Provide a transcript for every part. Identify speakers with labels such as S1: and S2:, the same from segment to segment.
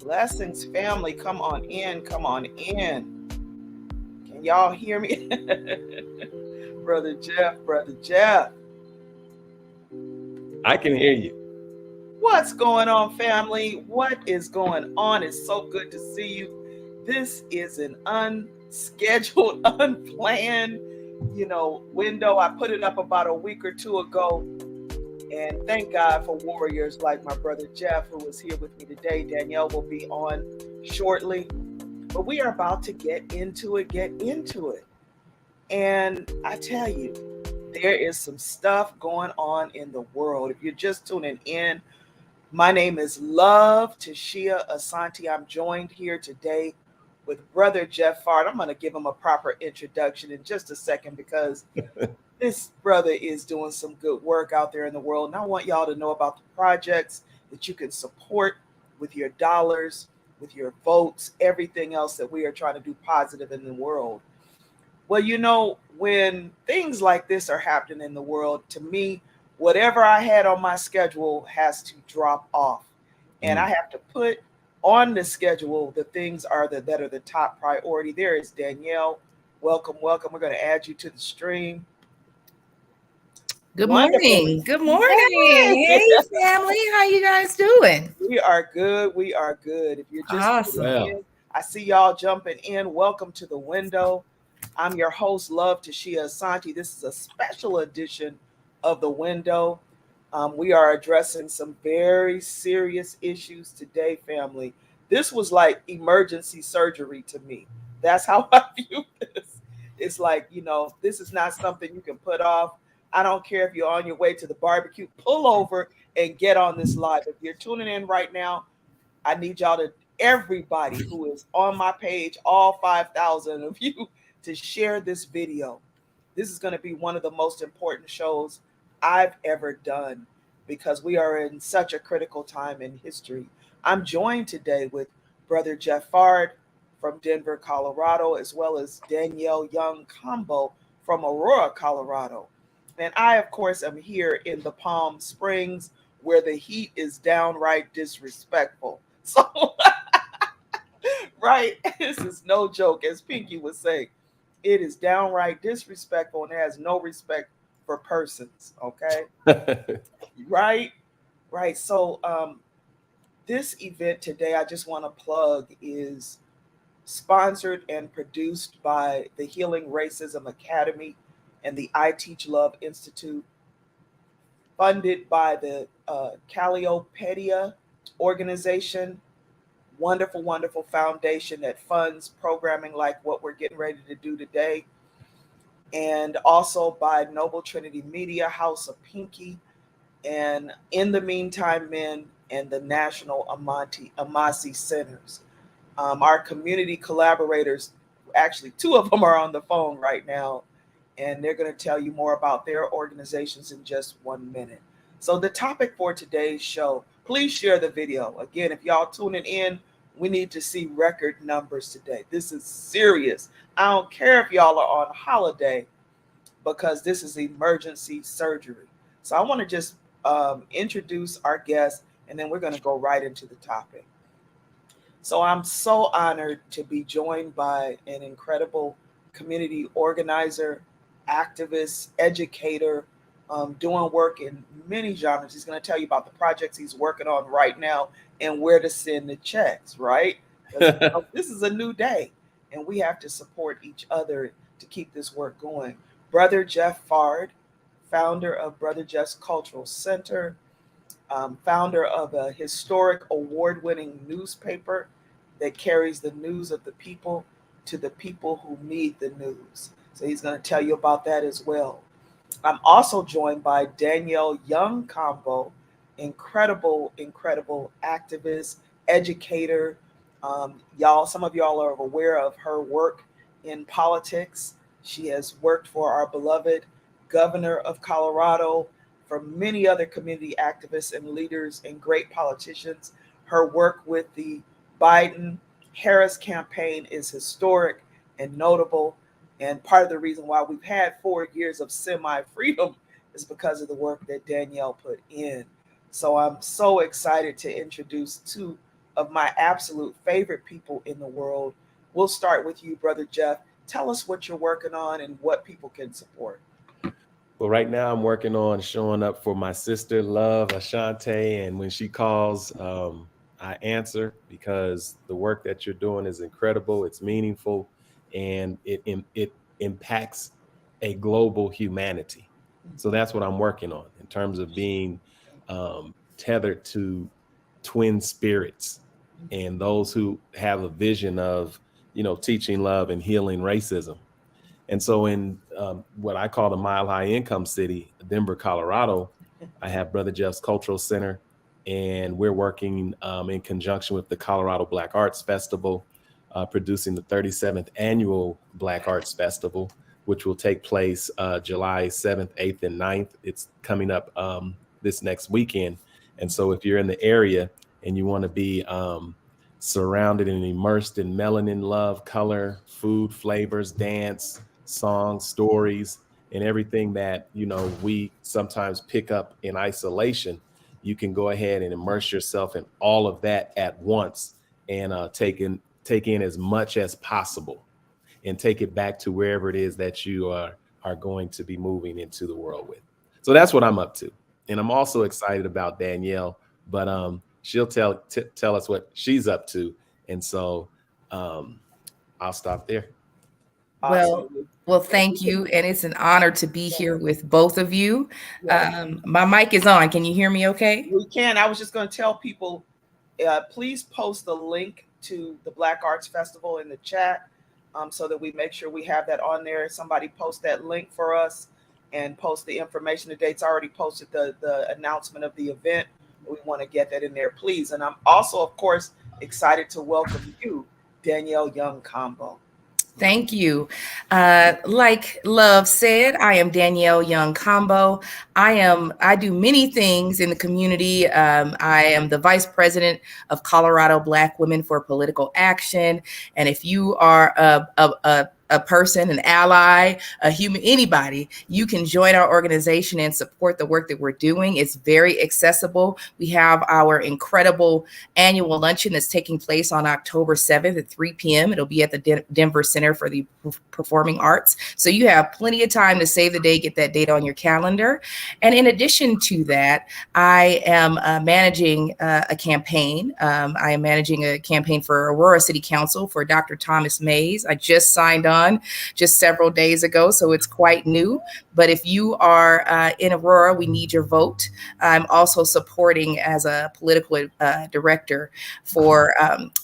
S1: Blessings, family. Come on in. Come on in. Can y'all hear me? Brother Jeff, Brother Jeff.
S2: I can hear you.
S1: What's going on, family? What is going on? It's so good to see you. This is an unscheduled, unplanned, window. I put it up about a week or two ago. And thank God for warriors like my brother Jeff, who is here with me today. Danielle will be on shortly. But we are about to get into it. And I tell you, there is some stuff going on in the world. If you're just tuning in, my name is Love Tashia Asante. I'm joined here today with Brother Jeff Fard. I'm going to give him a proper introduction in just a second because this brother is doing some good work out there in the world. And I want y'all to know about the projects that you can support with your dollars, with your votes, everything else that we are trying to do positive in the world. Well, when things like this are happening in the world, to me, whatever I had on my schedule has to drop off. And I have to put on the schedule the things that are the top priority. There is Danielle. Welcome, welcome. We're going to add you to the stream.
S3: Good
S1: Wonderful.
S3: morning. Good morning.
S1: Hey.
S3: Hey, family. How you guys doing?
S1: We are good. We are good. If you're just
S3: Awesome.
S1: tuning in, I see y'all jumping in. Welcome to the window. I'm your host, Love Tashia Asante. This is a special edition of the window. We are addressing some very serious issues today, family. This was like emergency surgery to me. That's how I view this. It's like, this is not something you can put off. I don't care if you're on your way to the barbecue, pull over and get on this live. If you're tuning in right now, I need everybody who is on my page, all 5,000 of you, to share this video. This is going to be one of the most important shows I've ever done because we are in such a critical time in history. I'm joined today with Brother Jeff Fard from Denver, Colorado, as well as Danielle Young Combo from Aurora, Colorado. And I, of course, am here in the Palm Springs where the heat is downright disrespectful. So, right, this is no joke, as Pinky would say. It is downright disrespectful and it has no respect for persons. Okay, right, right. So, this event today, I just want to plug, is sponsored and produced by the Healing Racism Academy and the I Teach Love Institute, funded by the Calliopeia organization, wonderful, wonderful foundation that funds programming like what we're getting ready to do today, and also by Noble Trinity Media, House of Pinky, and In the Meantime Men, and the National Amasi Centers. Our community collaborators, actually, two of them are on the phone right now, and they're going to tell you more about their organizations in just 1 minute. So the topic for today's show, please share the video. Again, if y'all tuning in, we need to see record numbers today. This is serious. I don't care if y'all are on holiday because this is emergency surgery. So I want to just introduce our guest, and then we're going to go right into the topic. So I'm so honored to be joined by an incredible community organizer, activist, educator, doing work in many genres. He's going to tell you about the projects he's working on right now and where to send the checks, right? This is a new day, and we have to support each other to keep this work going. Brother Jeff Fard, founder of Brother Jeff's Cultural Center, founder of a historic award-winning newspaper that carries the news of the people to the people who need the news. So he's going to tell you about that as well. I'm also joined by Danielle Young Combo, incredible, incredible activist, educator. Some of y'all are aware of her work in politics. She has worked for our beloved governor of Colorado, for many other community activists and leaders and great politicians. Her work with the Biden-Harris campaign is historic and notable. And part of the reason why we've had 4 years of semi-freedom is because of the work that Danielle put in. So I'm so excited to introduce two of my absolute favorite people in the world. We'll start with you, Brother Jeff. Tell us what you're working on and what people can support.
S2: Well, right now I'm working on showing up for my sister, Love Ashante, and when she calls, I answer because the work that you're doing is incredible. It's meaningful, and it impacts a global humanity. So that's what I'm working on in terms of being tethered to twin spirits and those who have a vision of, teaching love and healing racism. And so in what I call the Mile High Income City, Denver, Colorado, I have Brother Jeff's Cultural Center, and we're working in conjunction with the Colorado Black Arts Festival, producing the 37th Annual Black Arts Festival, which will take place July 7th, 8th, and 9th. It's coming up this next weekend. And so if you're in the area and you want to be surrounded and immersed in melanin, love, color, food, flavors, dance, songs, stories, and everything that, we sometimes pick up in isolation, you can go ahead and immerse yourself in all of that at once and take in as much as possible and take it back to wherever it is that you are going to be moving into the world with. So that's what I'm up to. And I'm also excited about Danielle, but she'll tell us what she's up to. And so I'll stop there.
S3: Well, thank you. And it's an honor to be here with both of you. My mic is on. Can you hear me okay?
S1: We can. I was just going to tell people, please post the link to the Black Arts Festival in the chat so that we make sure we have that on there. Somebody post that link for us and post the information. The date's already posted, the announcement of the event. We want to get that in there, please. And I'm also, of course, excited to welcome you, Danielle Young Combo.
S3: Thank you. Like Love said, I am Danielle Young Combo. I do many things in the community. I am the vice president of Colorado Black Women for Political Action. And if you are a person, an ally, a human, anybody, you can join our organization and support the work that we're doing. It's very accessible. We have our incredible annual luncheon that's taking place on October 7th at 3 p.m. It'll be at the Denver Center for the Performing Arts. So you have plenty of time to save the day, get that date on your calendar. And in addition to that, I am managing a campaign. I am managing a campaign for Aurora City Council for Dr. Thomas Mays. I just signed on just several days ago, so it's quite new. But if you are in Aurora, we need your vote. I'm also supporting as a political director for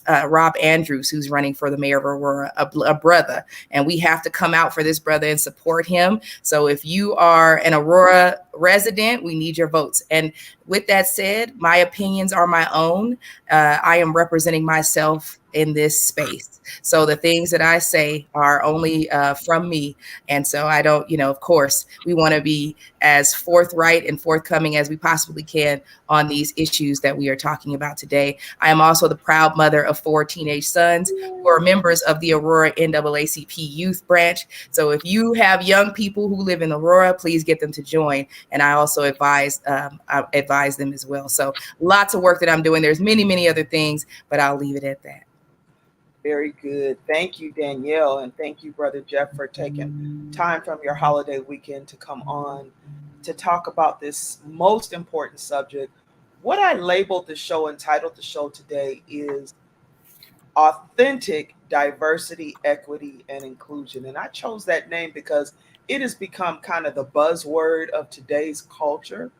S3: Rob Andrews, who's running for the mayor of Aurora, a brother. And we have to come out for this brother and support him. So if you are an Aurora resident, we need your votes. And with that said, my opinions are my own. I am representing myself in this space. So the things that I say are only from me. And so I don't, of course, we want to be as forthright and forthcoming as we possibly can on these issues that we are talking about today. I am also the proud mother of 4 teenage sons who are members of the Aurora NAACP youth branch. So if you have young people who live in Aurora, please get them to join. And I also advise them as well. So lots of work that I'm doing. There's many, many other things, but I'll leave it at that.
S1: Very good. Thank you, Danielle. And thank you, Brother Jeff, for taking time from your holiday weekend to come on to talk about this most important subject. What I entitled the show today is Authentic Diversity, Equity, and Inclusion. And I chose that name because it has become kind of the buzzword of today's culture.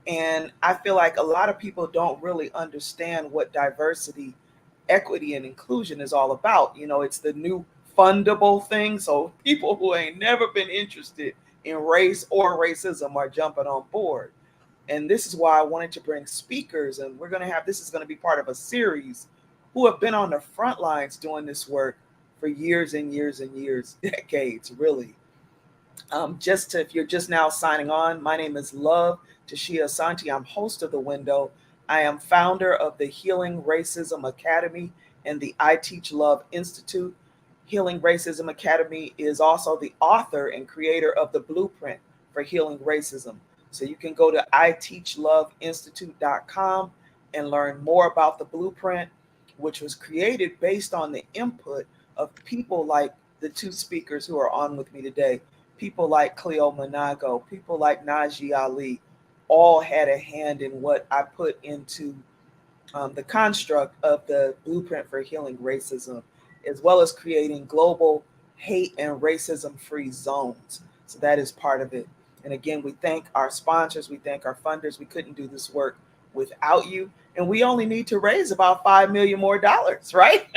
S1: And I feel like a lot of people don't really understand what diversity, equity, and inclusion is all about. It's the new fundable thing. So people who ain't never been interested in race or racism are jumping on board. And this is why I wanted to bring speakers, and this is going to be part of a series, who have been on the front lines doing this work for years and years and years, decades, really. If you're just now signing on, my name is Love Tashia Asante. I'm host of The Window. I am founder of the Healing Racism Academy and the I Teach Love Institute. Healing Racism Academy is also the author and creator of the Blueprint for Healing Racism. So you can go to iteachloveinstitute.com and learn more about the Blueprint. which was created based on the input of people like the two speakers who are on with me today, people like Cleo Manago, people like Najee Ali, all had a hand in what I put into the construct of the Blueprint for Healing Racism, as well as creating global hate and racism free zones. So that is part of it. And again, we thank our sponsors, we thank our funders. We couldn't do this work without you. And we only need to raise about $5 million more, right?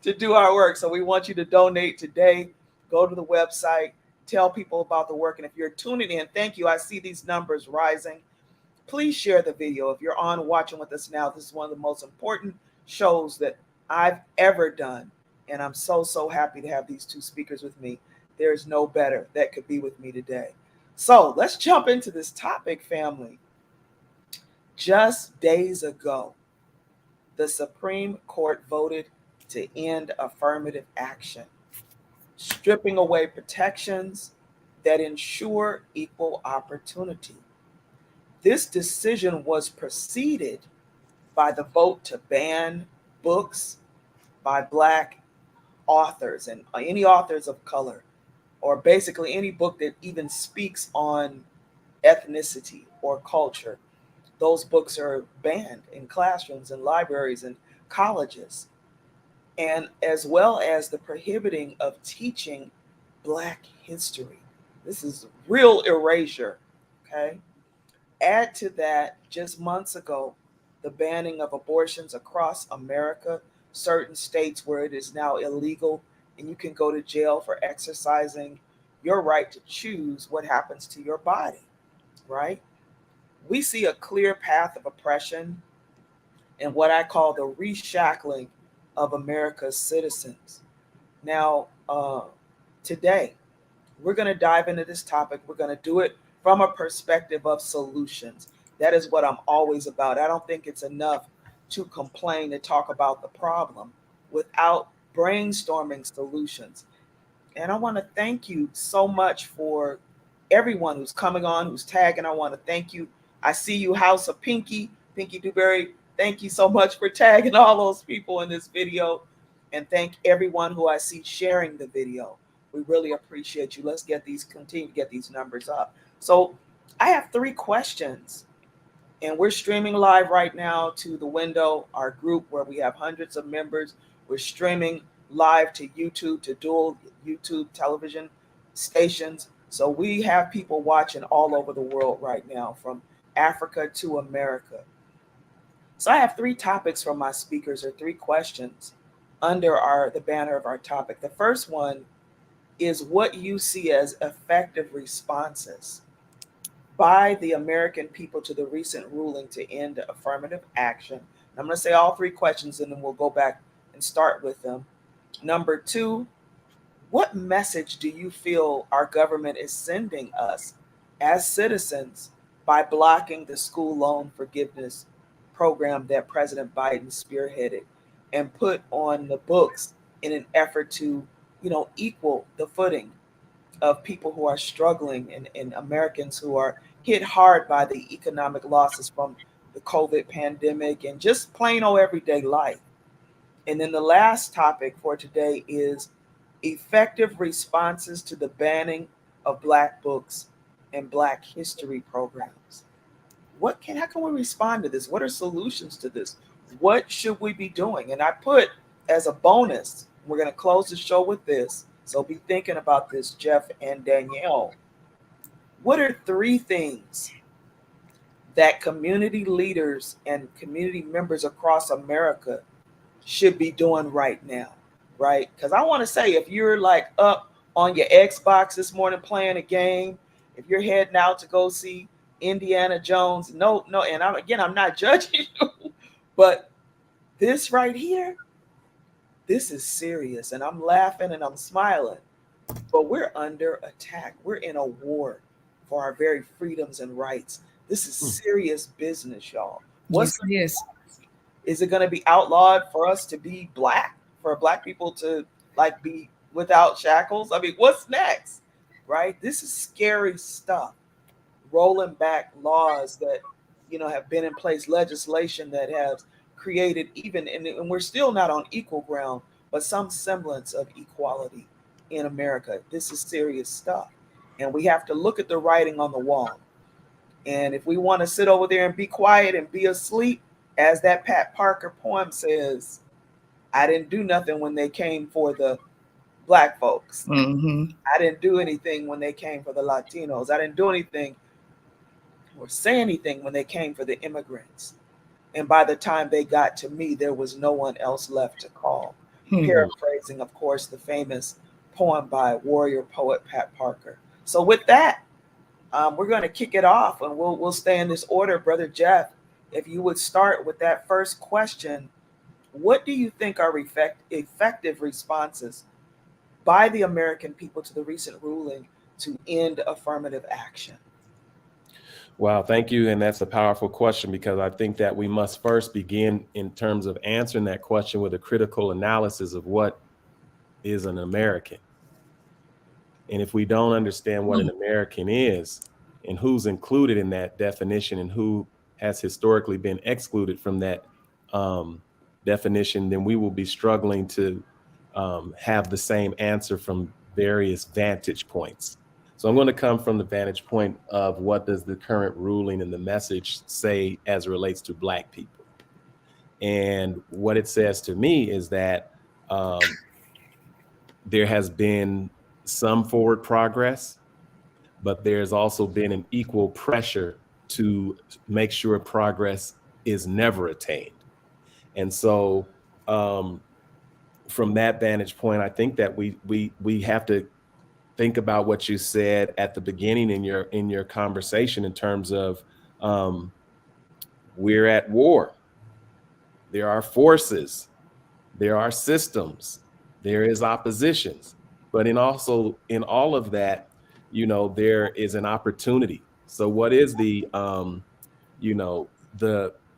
S1: to do our work. So we want you to donate today. Go to the website, tell people about the work. And if you're tuning in, thank you. I see these numbers rising. Please share the video. If you're on watching with us now, this is one of the most important shows that I've ever done. And I'm so, so happy to have these two speakers with me. There's no better that could be with me today. So let's jump into this topic, family. Just days ago, the Supreme Court voted to end affirmative action, stripping away protections that ensure equal opportunity. This decision was preceded by the vote to ban books by Black authors and any authors of color, or basically any book that even speaks on ethnicity or culture. Those books are banned in classrooms and libraries and colleges, and as well as the prohibiting of teaching Black history. This is real erasure, okay? Add to that, just months ago, the banning of abortions across America, certain states where it is now illegal, and you can go to jail for exercising your right to choose what happens to your body, right? We see a clear path of oppression and what I call the reshackling of America's citizens. Now, today, we're going to dive into this topic. We're going to do it from a perspective of solutions. That is what I'm always about. I don't think it's enough to complain and talk about the problem without brainstorming solutions. And I want to thank you so much for everyone who's coming on, who's tagging. I want to thank you. I see you, House of Pinky Dewberry. Thank you so much for tagging all those people in this video. And thank everyone who I see sharing the video. We really appreciate you. Let's continue to get these numbers up. So I have 3 questions, and we're streaming live right now to the window, our group where we have hundreds of members. We're streaming live to YouTube, to dual YouTube television stations. So we have people watching all over the world right now, from Africa to America. So I have 3 topics from my speakers, or 3 questions under the banner of our topic. The first one is what you see as effective responses by the American people to the recent ruling to end affirmative action. I'm going to say all 3 questions, and then we'll go back and start with them. Number 2, what message do you feel our government is sending us as citizens by blocking the school loan forgiveness program that President Biden spearheaded and put on the books in an effort to, equal the footing of people who are struggling and Americans who are hit hard by the economic losses from the COVID pandemic and just plain old everyday life? And then the last topic for today is effective responses to the banning of Black books and Black history programs. How can we respond to this? What are solutions to this? What should we be doing? And I put as a bonus, we're going to close the show with this. So be thinking about this, Jeff and Danielle. What are 3 things that community leaders and community members across America should be doing right now, right? Because I want to say, if you're like up on your Xbox this morning playing a game, if you're heading out to go see Indiana Jones, no, and I'm not judging you, but this right here, this is serious, and I'm laughing and I'm smiling, but we're under attack. We're in a war for our very freedoms and rights. This is serious business, y'all. Is it going to be outlawed for us to be Black, for Black people to be without shackles? I mean, what's next, right? This is scary stuff. Rolling back laws that, have been in place, legislation that has created even, and we're still not on equal ground, but some semblance of equality in America. This is serious stuff. And we have to look at the writing on the wall. And if we want to sit over there and be quiet and be asleep, as that Pat Parker poem says, I didn't do nothing when they came for the Black folks.
S3: Mm-hmm.
S1: I didn't do anything when they came for the Latinos. I didn't do anything or say anything when they came for the immigrants. And by the time they got to me, there was no one else left to call. Paraphrasing, of course, the famous poem by warrior poet Pat Parker. So with that, we're going to kick it off, and we'll stay in this order. Brother Jeff, if you would start with that first question, what do you think are effective responses by the American people to the recent ruling to end affirmative action?
S2: Wow, thank you. And that's a powerful question, because I think that we must first begin in terms of answering that question with a critical analysis of what is an American. And if we don't understand what an American is and who's included in that definition and who has historically been excluded from that definition, then we will be struggling to have the same answer from various vantage points. So I'm going to come from the vantage point of what does the current ruling and the message say as it relates to Black people. And what it says to me is that there has been some forward progress, but there's also been an equal pressure to make sure progress is never attained. And so from that vantage point, I think that we have to think about what you said at the beginning in your conversation in terms of we're at war. There are forces, there are systems, there is oppositions, but in all of that, there is an opportunity. So what is the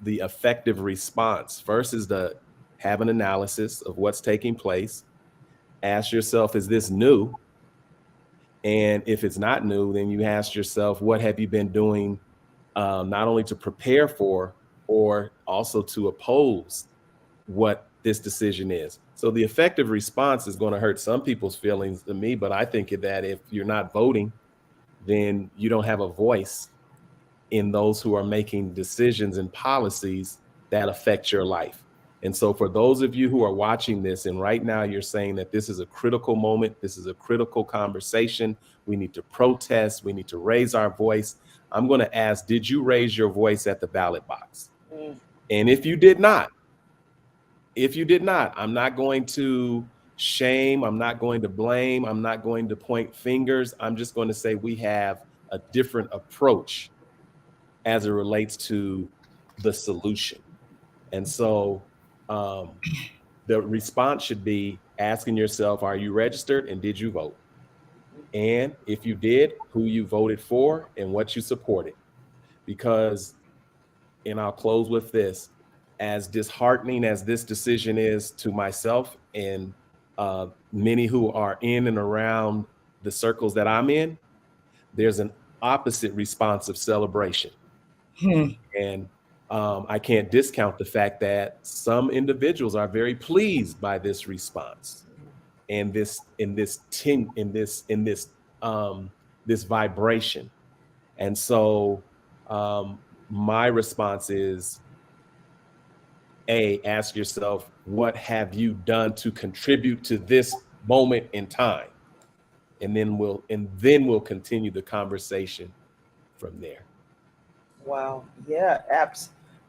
S2: effective response? First is to have an analysis of what's taking place. Ask yourself, is this new? And if it's not new, then you ask yourself, what have you been doing not only to prepare for, or also to oppose what this decision is? So the effective response is going to hurt some people's feelings to me, but I think that if you're not voting, then you don't have a voice in those who are making decisions and policies that affect your life. And so for those of you who are watching this, and right now you're saying that this is a critical moment, this is a critical conversation, we need to protest, we need to raise our voice, I'm going to ask, did you raise your voice at the ballot box? And if you did not, I'm not going to shame, I'm not going to blame, I'm not going to point fingers. I'm just going to say we have a different approach as it relates to the solution. And so the response should be asking yourself, are you registered and did you vote? And if you did, who you voted for and what you supported. Because, and I'll close with this, as disheartening as this decision is to myself and many who are in and around the circles that I'm in, there's an opposite response of celebration. And I can't discount the fact that some individuals are very pleased by this response and this vibration. And so my response is, ask yourself, what have you done to contribute to this moment in time? And then we'll continue the conversation from there.
S1: Wow. Yeah,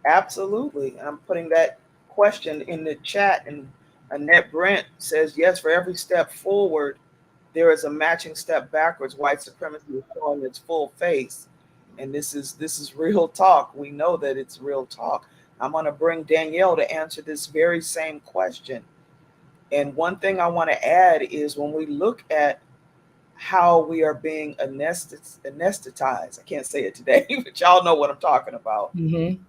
S1: absolutely. I'm putting that question in the chat, and Annette Brent says, yes, for every step forward, there is a matching step backwards. White supremacy is showing its full face. And this is real talk. We know that it's real talk. I'm going to bring Danielle to answer this very same question. And one thing I want to add is when we look at how we are being anesthetized, I can't say it today, but y'all know what I'm talking about.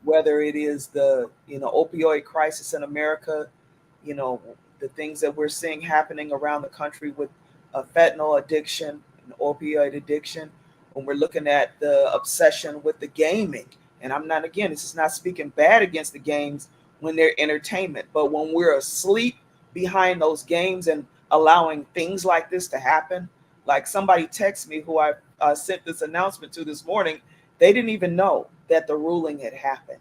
S1: Whether it is the opioid crisis in America, the things that we're seeing happening around the country with fentanyl addiction and opioid addiction, when we're looking at the obsession with the gaming. And this is not speaking bad against the games when they're entertainment. But when we're asleep behind those games and allowing things like this to happen, like somebody texted me who I sent this announcement to this morning, they didn't even know that the ruling had happened.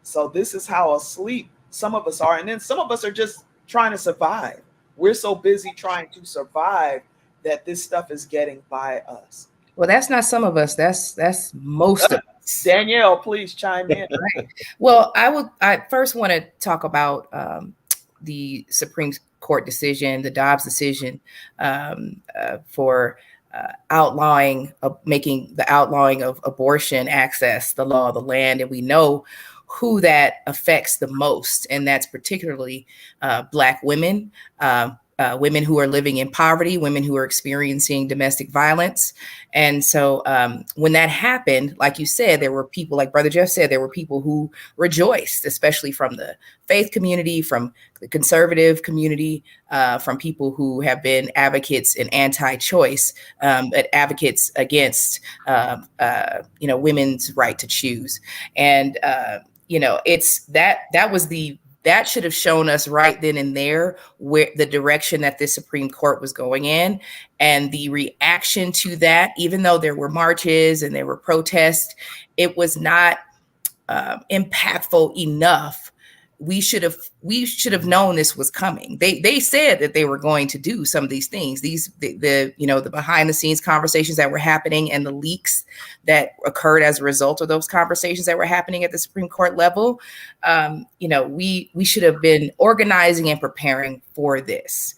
S1: So this is how asleep some of us are. And then some of us are just trying to survive. We're so busy trying to survive that this stuff is getting by us.
S3: Well, that's not some of us. That's most of us.
S1: Danielle, please chime in.
S3: Right. Well, I first want to talk about the Supreme Court decision, the Dobbs decision, for making the outlawing of abortion access the law of the land. And we know who that affects the most, and that's particularly Black women, women who are living in poverty, women who are experiencing domestic violence. And so when that happened, like you said, there were people, like Brother Jeff said, there were people who rejoiced, especially from the faith community, from the conservative community, from people who have been advocates in anti-choice, but advocates against, women's right to choose. And, that should have shown us right then and there where the direction that the Supreme Court was going in, and the reaction to that. Even though there were marches and there were protests, it was not impactful enough. We should have known this was coming. They said that they were going to do some of these things. The behind the scenes conversations that were happening and the leaks that occurred as a result of those conversations that were happening at the Supreme Court level. We should have been organizing and preparing for this.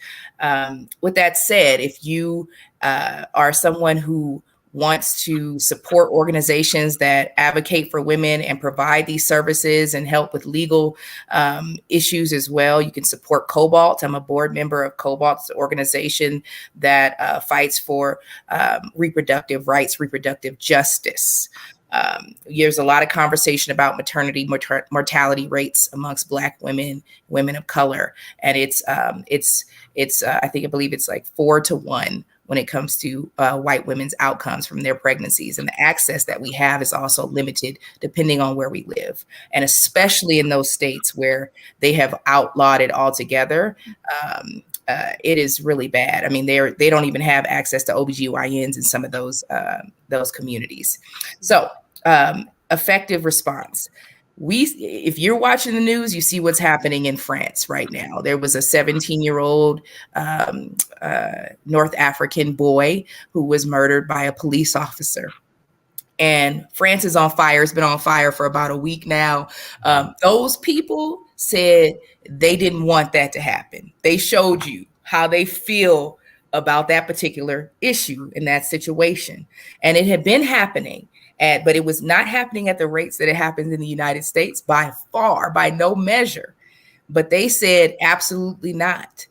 S3: With that said, if you are someone who wants to support organizations that advocate for women and provide these services and help with legal issues as well, you can support Cobalt. I'm a board member of Cobalt, the organization that fights for reproductive rights, reproductive justice. There's a lot of conversation about maternity mortality rates amongst Black women, women of color, and it's I believe it's like 4-1 when it comes to white women's outcomes from their pregnancies. And the access that we have is also limited depending on where we live. And especially in those states where they have outlawed it altogether, it is really bad. I mean, they don't even have access to OBGYNs in some of those communities. So effective response. If you're watching the news, you see what's happening in France right now. There was a 17-year-old North African boy who was murdered by a police officer. And France is on fire. It's been on fire for about a week now. Those people said they didn't want that to happen. They showed you how they feel about that particular issue in that situation. And it had been happening. But it was not happening at the rates that it happens in the United States by far, by no measure. But they said absolutely not.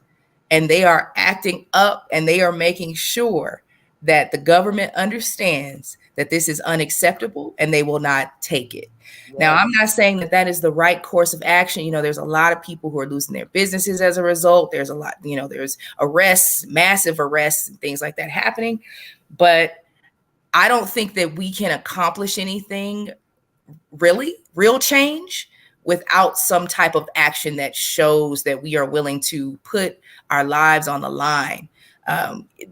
S3: And they are acting up, and they are making sure that the government understands that this is unacceptable and they will not take it. Right. Now, I'm not saying that that is the right course of action. There's a lot of people who are losing their businesses as a result. There's a lot, there's arrests, massive arrests and things like that happening. But I don't think that we can accomplish anything real change without some type of action that shows that we are willing to put our lives on the line.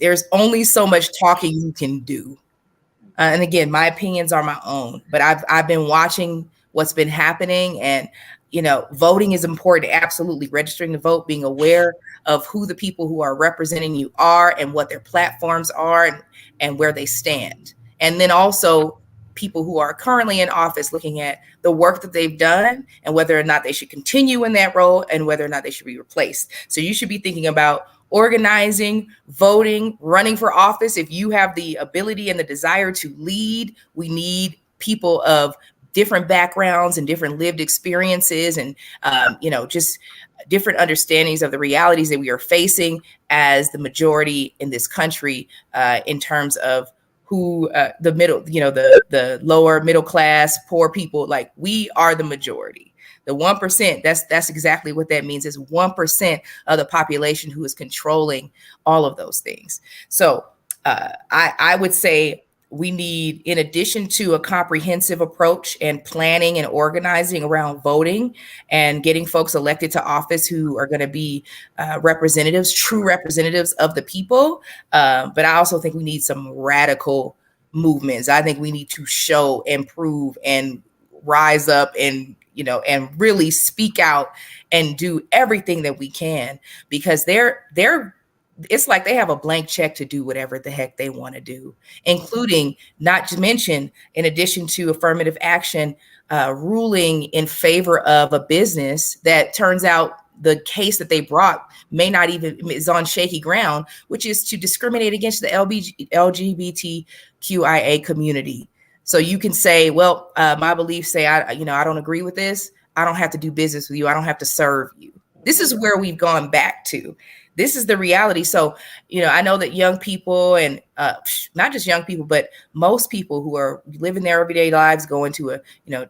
S3: There's only so much talking you can do. And again, my opinions are my own, but I've been watching what's been happening, and voting is important. Absolutely. Registering to vote, being aware of who the people who are representing you are and what their platforms are and where they stand. And then also people who are currently in office, looking at the work that they've done and whether or not they should continue in that role and whether or not they should be replaced. So you should be thinking about organizing, voting, running for office. If you have the ability and the desire to lead, we need people of different backgrounds and different lived experiences and, just different understandings of the realities that we are facing as the majority in this country, in terms of who the middle, the lower middle class, poor people, like we are the majority. The 1%, that's exactly what that means, is 1% of the population who is controlling all of those things. So I would say we need, in addition to a comprehensive approach and planning and organizing around voting and getting folks elected to office who are going to be representatives, true representatives of the people. But I also think we need some radical movements. I think we need to show and prove and rise up and, and really speak out and do everything that we can, because it's like they have a blank check to do whatever the heck they want to do, including, not to mention, in addition to affirmative action, ruling in favor of a business that turns out the case that they brought may not even is on shaky ground, which is to discriminate against the LGBTQIA community. So you can say, well, my beliefs say, I don't agree with this. I don't have to do business with you. I don't have to serve you. This is where we've gone back to. This is the reality. So, I know that young people, and not just young people, but most people who are living their everyday lives, going to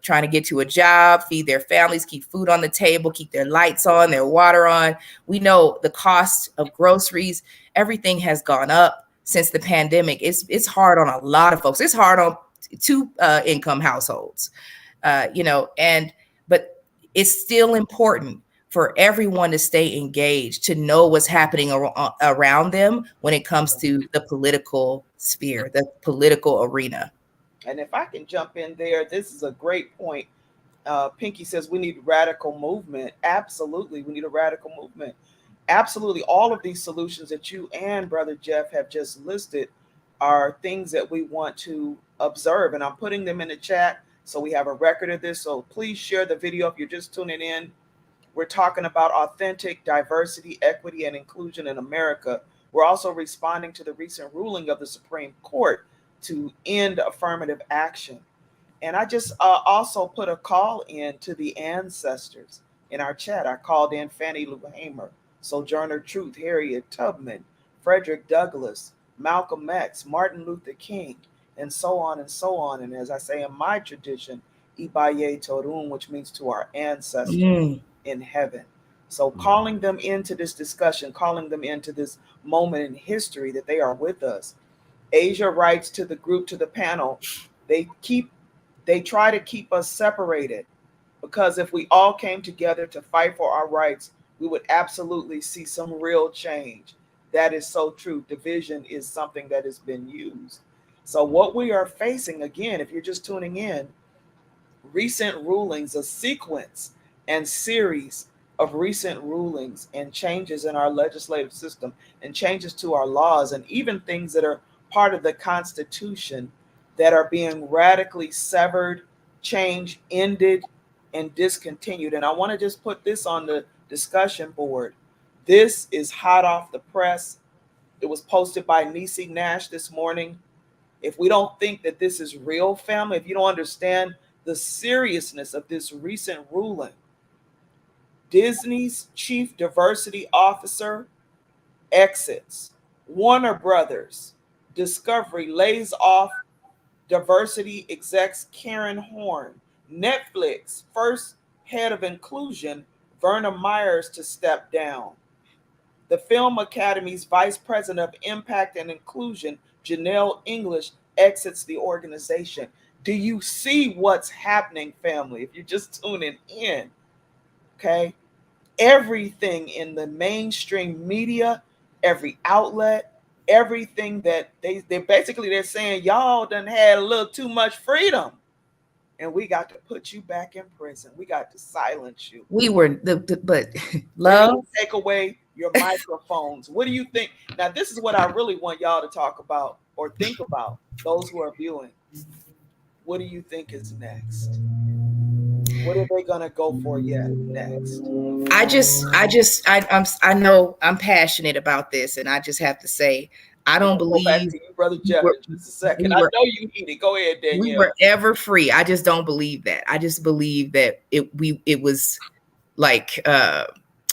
S3: trying to get to a job, feed their families, keep food on the table, keep their lights on, their water on. We know the cost of groceries, everything has gone up since the pandemic. It's hard on a lot of folks. It's hard on two income households, but it's still important for everyone to stay engaged, to know what's happening around them when it comes to the political sphere, the political arena.
S1: And if I can jump in there, this is a great point. Pinky says we need radical movement. Absolutely, we need a radical movement. Absolutely, all of these solutions that you and Brother Jeff have just listed are things that we want to observe. And I'm putting them in the chat so we have a record of this. So please share the video if you're just tuning in. We're talking about authentic diversity, equity, and inclusion in America. We're also responding to the recent ruling of the Supreme Court to end affirmative action. And I just also put a call in to the ancestors in our chat. I called in Fannie Lou Hamer, Sojourner Truth, Harriet Tubman, Frederick Douglass, Malcolm X, Martin Luther King, and so on and so on. And as I say in my tradition, Ibaye Torun, which means to our ancestors in heaven. So calling them into this discussion, calling them into this moment in history that they are with us. Asia writes to the group, to the panel, they try to keep us separated, because if we all came together to fight for our rights, we would absolutely see some real change. That is so true. Division is something that has been used. So what we are facing, again, if you're just tuning in, recent rulings, a sequence and series of recent rulings and changes in our legislative system and changes to our laws, and even things that are part of the Constitution that are being radically severed, changed, ended, and discontinued. And I want to just put this on the discussion board. This is hot off the press. It was posted by Niecy Nash this morning. If we don't think that this is real, family, if you don't understand the seriousness of this recent ruling, Disney's chief diversity officer exits. Warner Brothers Discovery lays off diversity execs Karen Horn. Netflix first head of inclusion, Verna Myers, to step down. The Film Academy's vice president of impact and inclusion, Janelle English, exits the organization. Do you see what's happening, family? If you're just tuning in, okay? Everything in the mainstream media, every outlet, everything that they're saying, y'all done had a little too much freedom, and we got to put you back in prison. We got to silence you.
S3: We were but love,
S1: take away your microphones. What do you think? Now, this is what I really want y'all to talk about or think about, those who are viewing. What do you think is next? What are they gonna go for next?
S3: I know I'm passionate about this, and I just have to say, I don't believe.
S1: Go back to you, Brother Jeff, in just a second. I know you need it. Go ahead, Danielle.
S3: We were ever free. I just don't believe that. I just believe that it was like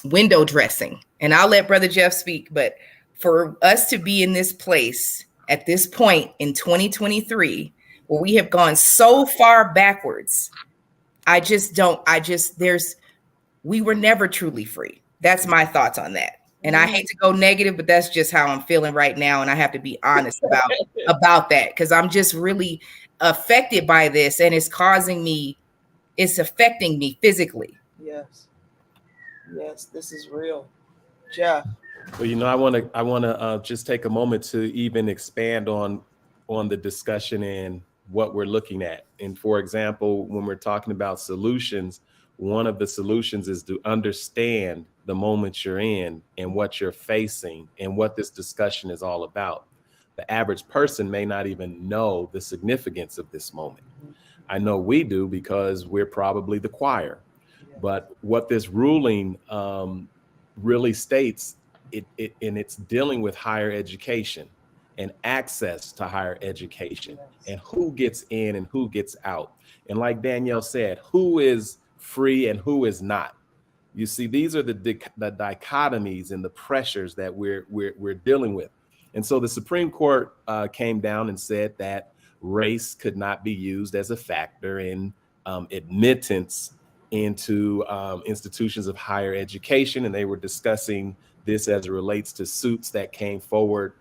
S3: window dressing. And I'll let Brother Jeff speak, but for us to be in this place at this point in 2023, where we have gone so far backwards, we were never truly free. That's my thoughts on that. And I hate to go negative, but that's just how I'm feeling right now. And I have to be honest about that, because I'm just really affected by this, and it's affecting me physically.
S1: Yes. Yes, this is real. Jeff.
S2: Well, I want to just take a moment to even expand on the discussion and what we're looking at. And for example, when we're talking about solutions, one of the solutions is to understand the moment you're in and what you're facing and what this discussion is all about. The average person may not even know the significance of this moment. I know we do, because we're probably the choir. But what this ruling really states, it's dealing with higher education and access to higher education, and who gets in and who gets out. And like Danielle said, who is free and who is not. You see, these are the dichotomies and the pressures that we're dealing with. And so the Supreme Court came down and said that race could not be used as a factor in admittance into institutions of higher education. And they were discussing this as it relates to suits that came forward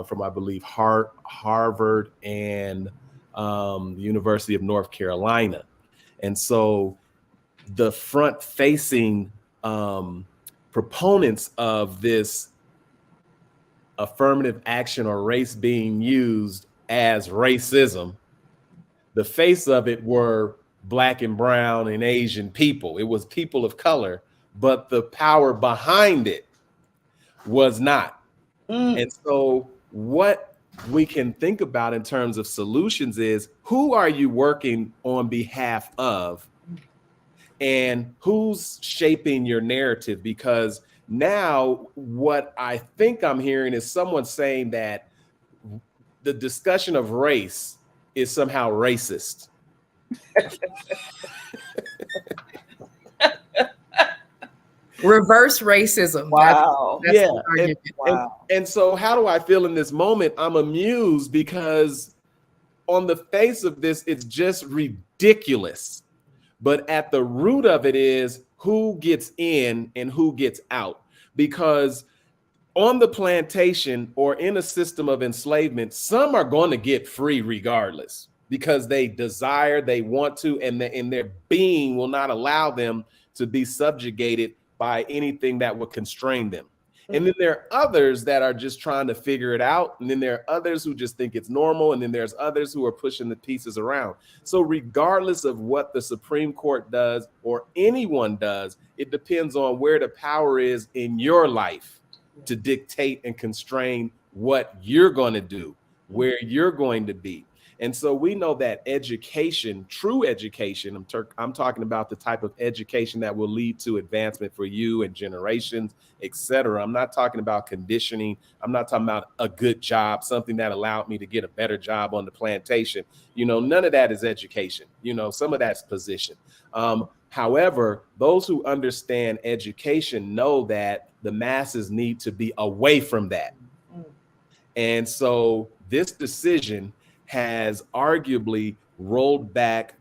S2: from, I believe, Harvard and the University of North Carolina. And so the front-facing proponents of this affirmative action or race being used as racism, the face of it were Black and brown and Asian people. It was people of color, but the power behind it was not. And so what we can think about in terms of solutions is, who are you working on behalf of, and who's shaping your narrative? Because now what I think I'm hearing is someone saying that the discussion of race is somehow racist.
S3: Reverse racism.
S1: Wow.
S2: And so how do I feel in this moment? I'm amused, because on the face of this, it's just ridiculous. But at the root of it is who gets in and who gets out. Because on the plantation or in a system of enslavement, some are going to get free regardless, because they desire, they want to, and their being will not allow them to be subjugated by anything that would constrain them. And then there are others that are just trying to figure it out. And then there are others who just think it's normal. And then there's others who are pushing the pieces around. So regardless of what the Supreme Court does or anyone does, it depends on where the power is in your life to dictate and constrain what you're going to do, where you're going to be. And so we know that education, true education, I'm talking about the type of education that will lead to advancement for you and generations, etc. I'm not talking about conditioning. I'm not talking about a good job, something that allowed me to get a better job on the plantation. None of that is education. Some of that's position. However, those who understand education know that the masses need to be away from that. And so this decision has arguably rolled back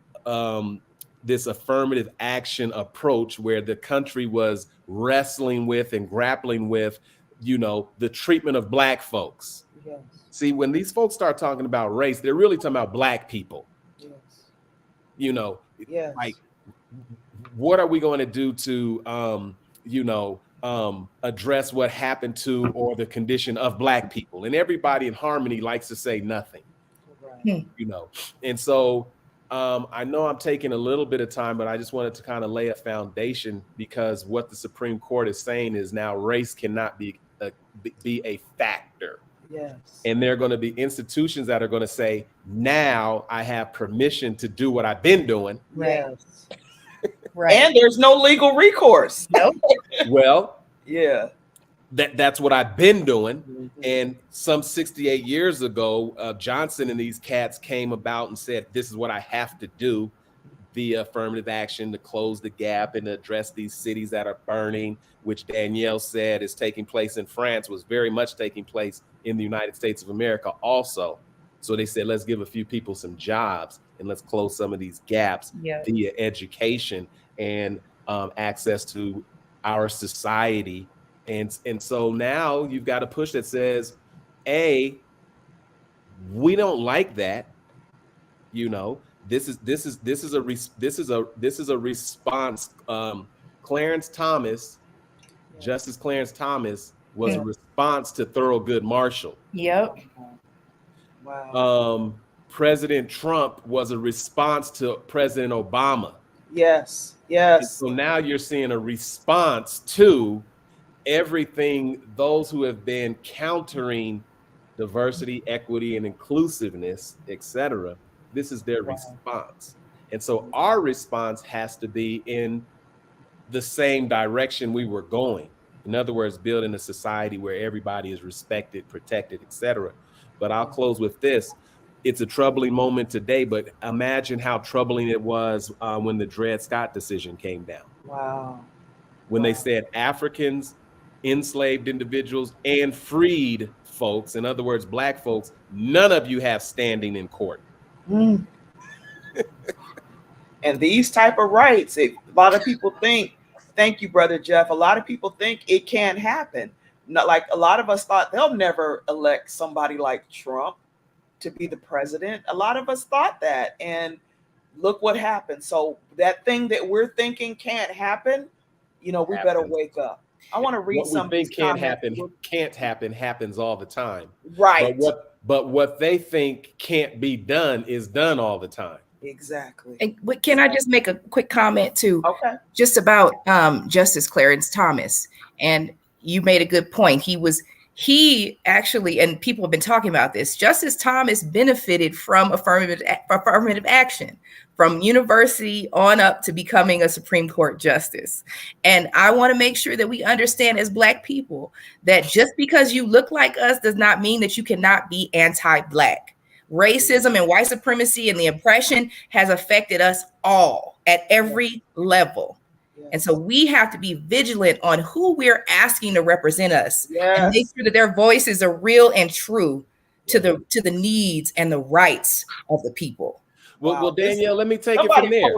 S2: this affirmative action approach, where the country was wrestling with and grappling with, the treatment of Black folks. Yes. See, when these folks start talking about race, they're really talking about Black people. Yes. Like, what are we going to do to, address what happened to or the condition of Black people? And everybody in harmony likes to say nothing. And so I know I'm taking a little bit of time, but I just wanted to kind of lay a foundation, because what the Supreme Court is saying is now race cannot be a factor. Yes. And there are going to be institutions that are going to say, now I have permission to do what I've been doing.
S1: Yes. Right. And there's no legal recourse.
S3: Nope.
S2: Well,
S1: yeah.
S2: That's what I've been doing. Mm-hmm. And some 68 years ago, Johnson and these cats came about and said, this is what I have to do via affirmative action to close the gap and address these cities that are burning, which Danielle said is taking place in France, was very much taking place in the United States of America also. So they said, let's give a few people some jobs and let's close some of these gaps via education and access to our society And so now you've got a push that says, A, we don't like that. You know, this is a response. Clarence Thomas, Justice Clarence Thomas, was a response to Thurgood Marshall.
S3: Yep.
S1: Wow.
S2: President Trump was a response to President Obama.
S1: Yes.
S2: And so now you're seeing a response to everything those who have been countering diversity, equity, and inclusiveness, etc. This is their response. And so our response has to be in the same direction we were going. In other words, building a society where everybody is respected, protected, etc. But I'll close with this. It's a troubling moment today, but imagine how troubling it was when the Dred Scott decision came down.
S1: Wow.
S2: When they said Africans, enslaved individuals, and freed folks, in other words, Black folks, none of you have standing in court.
S1: And these type of rights, a lot of people think, thank you, Brother Jeff, a lot of people think it can't happen. Not like a lot of us thought they'll never elect somebody like Trump to be the president. A lot of us thought that, and look what happened. So that thing that we're thinking can't happen, we better wake up. I want to read
S2: what
S1: some.
S2: We think can't happen happens all the time.
S1: Right.
S2: But what they think can't be done is done all the time.
S1: Exactly.
S3: And can I just make a quick comment too?
S1: Okay.
S3: Just about Justice Clarence Thomas. And you made a good point. He actually, and people have been talking about this, Justice Thomas benefited from affirmative action from university on up to becoming a Supreme Court justice. And I want to make sure that we understand as Black people that just because you look like us does not mean that you cannot be anti-Black. Racism and white supremacy and the oppression has affected us all at every level. And so we have to be vigilant on who we're asking to represent us and make sure that their voices are real and true to the needs and the rights of the people.
S2: Well, Danielle, let me take it from there.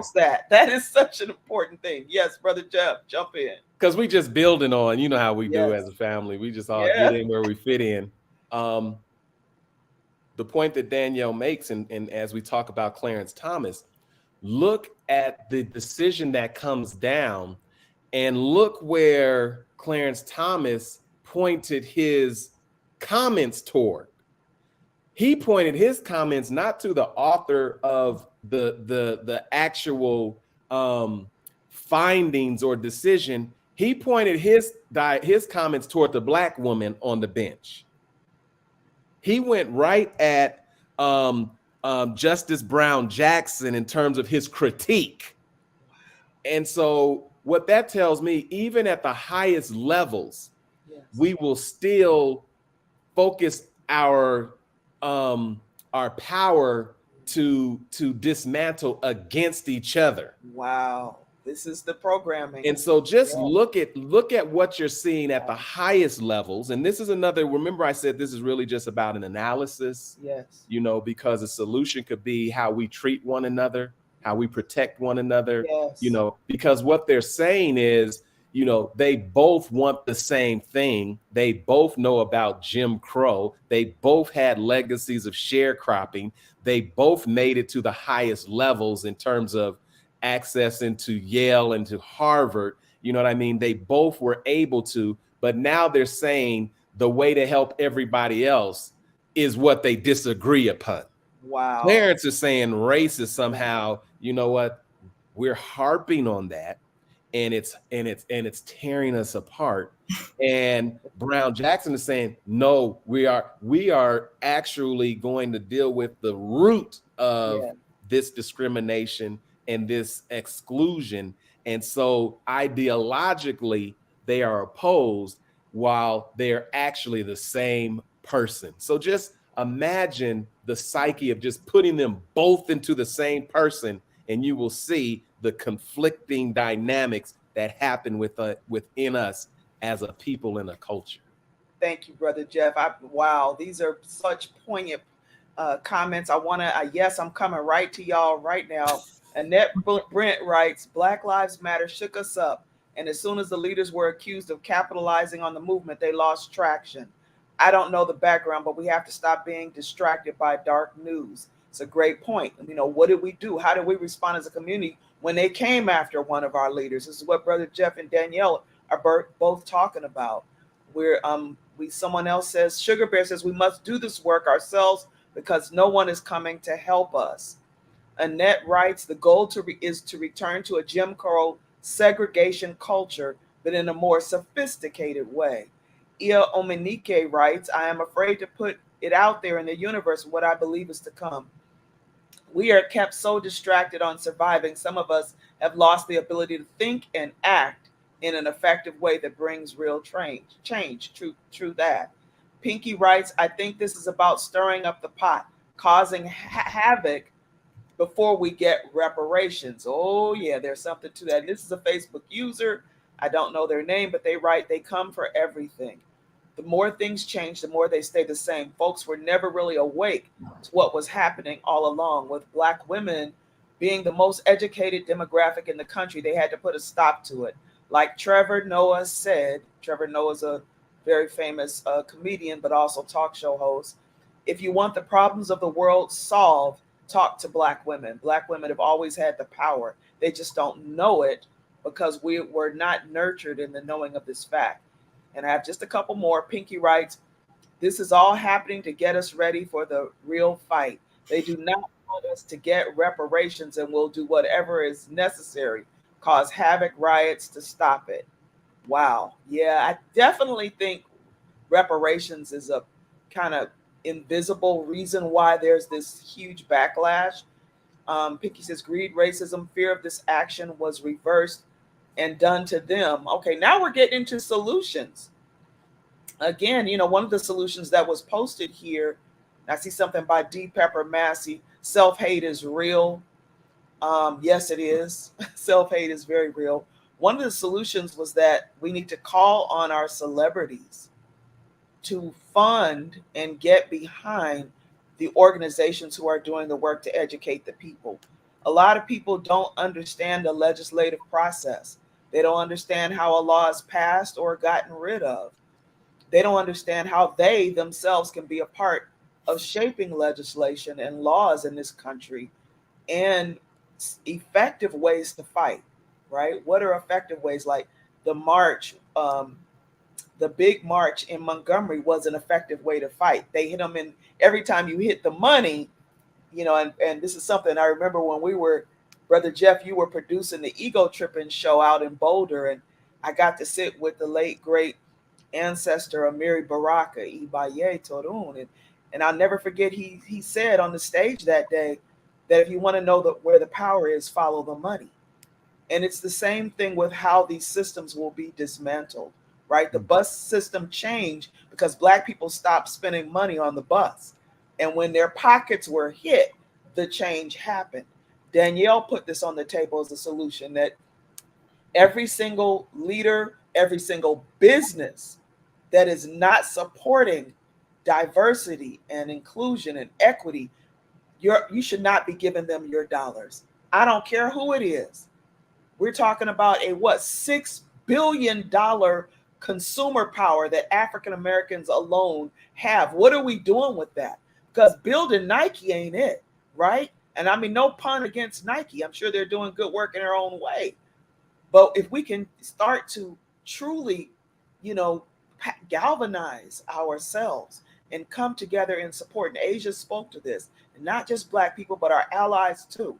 S1: That is such an important thing. Yes, Brother Jeff, jump in.
S2: Because we just building on, you know how we do as a family. We just all get in where we fit in. The point that Danielle makes, and as we talk about Clarence Thomas, look at the decision that comes down and look where Clarence Thomas pointed his comments toward. He pointed his comments not to the author of the actual findings or decision. He pointed his comments toward the Black woman on the bench. He went right at Justice Brown Jackson in terms of his critique. And so what that tells me, even at the highest levels, we will still focus our power to dismantle against each other.
S1: Wow. This is the programming. And
S2: so just look at what you're seeing at the highest levels. And this is another, remember I said this is really just about an analysis.
S1: Yes.
S2: Because a solution could be how we treat one another, how we protect one another, because what they're saying is, they both want the same thing. They both know about Jim Crow. They both had legacies of sharecropping. They both made it to the highest levels in terms of access into Yale and to Harvard. You know what I mean? They both were able to, but now they're saying the way to help everybody else is what they disagree upon.
S1: Wow.
S2: Clarence is saying race is somehow, you know what? We're harping on that. And it's tearing us apart. And Brown Jackson is saying, no, we are actually going to deal with the root of this discrimination and this exclusion. And so ideologically, they are opposed while they're actually the same person. So just imagine the psyche of just putting them both into the same person, and you will see the conflicting dynamics that happen within us as a people and a culture.
S1: Thank you, Brother Jeff. Wow, these are such poignant comments. I'm coming right to y'all right now. Annette Brent writes, Black Lives Matter shook us up And as soon as the leaders were accused of capitalizing on the movement, they lost traction. I don't know the background, but we have to stop being distracted by dark news. It's a great point. You know, what did we do? How did we respond as a community when they came after one of our leaders? This is what Brother Jeff and Danielle are both talking about. Someone else says, Sugar Bear says, we must do this work ourselves because no one is coming to help us. Annette writes, the goal is to return to a Jim Crow segregation culture, but in a more sophisticated way. Ia Omenike writes, I am afraid to put it out there in the universe what I believe is to come. We are kept so distracted on surviving. Some of us have lost the ability to think and act in an effective way that brings real change. True that. Pinky writes, I think this is about stirring up the pot, causing havoc before we get reparations. Oh yeah, there's something to that. This is a Facebook user. I don't know their name, but they write, they come for everything. The more things change, the more they stay the same. Folks were never really awake to what was happening all along. With Black women being the most educated demographic in the country, they had to put a stop to it. Like Trevor Noah said, Trevor Noah's a very famous comedian, but also talk show host. If you want the problems of the world solved, talk to Black women. Black women have always had the power. They just don't know it because we were not nurtured in the knowing of this fact. And I have just a couple more. Pinky writes, this is all happening to get us ready for the real fight. They do not want us to get reparations and will do whatever is necessary, cause havoc, riots to stop it. Wow. Yeah, I definitely think reparations is a kind of invisible reason why there's this huge backlash. Pinky says, greed, racism, fear of this action was reversed and done to them. Okay, now we're getting into solutions. Again, you know, one of the solutions that was posted here, I see something by D. Pepper Massey, self-hate is real. Yes, it is. Self-hate is very real. One of the solutions was that we need to call on our celebrities to fund and get behind the organizations who are doing the work to educate the people. A lot of people don't understand the legislative process. They don't understand how a law is passed or gotten rid of. They don't understand how they themselves can be a part of shaping legislation and laws in this country and effective ways to fight, right? What are effective ways? Like the march, the big march in Montgomery was an effective way to fight. They hit them in every time you hit the money, you know, and this is something I remember when we were, Brother Jeff, you were producing the Ego Tripping show out in Boulder, and I got to sit with the late, great ancestor Amiri Baraka, Ibaye Torun. And I'll never forget, he said on the stage that day that if you want to know where the power is, follow the money. And it's the same thing with how these systems will be dismantled, right? The bus system changed because Black people stopped spending money on the bus. And when their pockets were hit, the change happened. Danielle put this on the table as a solution that every single leader, every single business that is not supporting diversity and inclusion and equity, you should not be giving them your dollars. I don't care who it is. We're talking about a $6 billion consumer power that African Americans alone have. What are we doing with that? Because building Nike ain't it, right? And I mean, no pun against Nike. I'm sure they're doing good work in their own way. But if we can start to truly, you know, galvanize ourselves and come together in support, and Asia spoke to this, and not just Black people, but our allies too.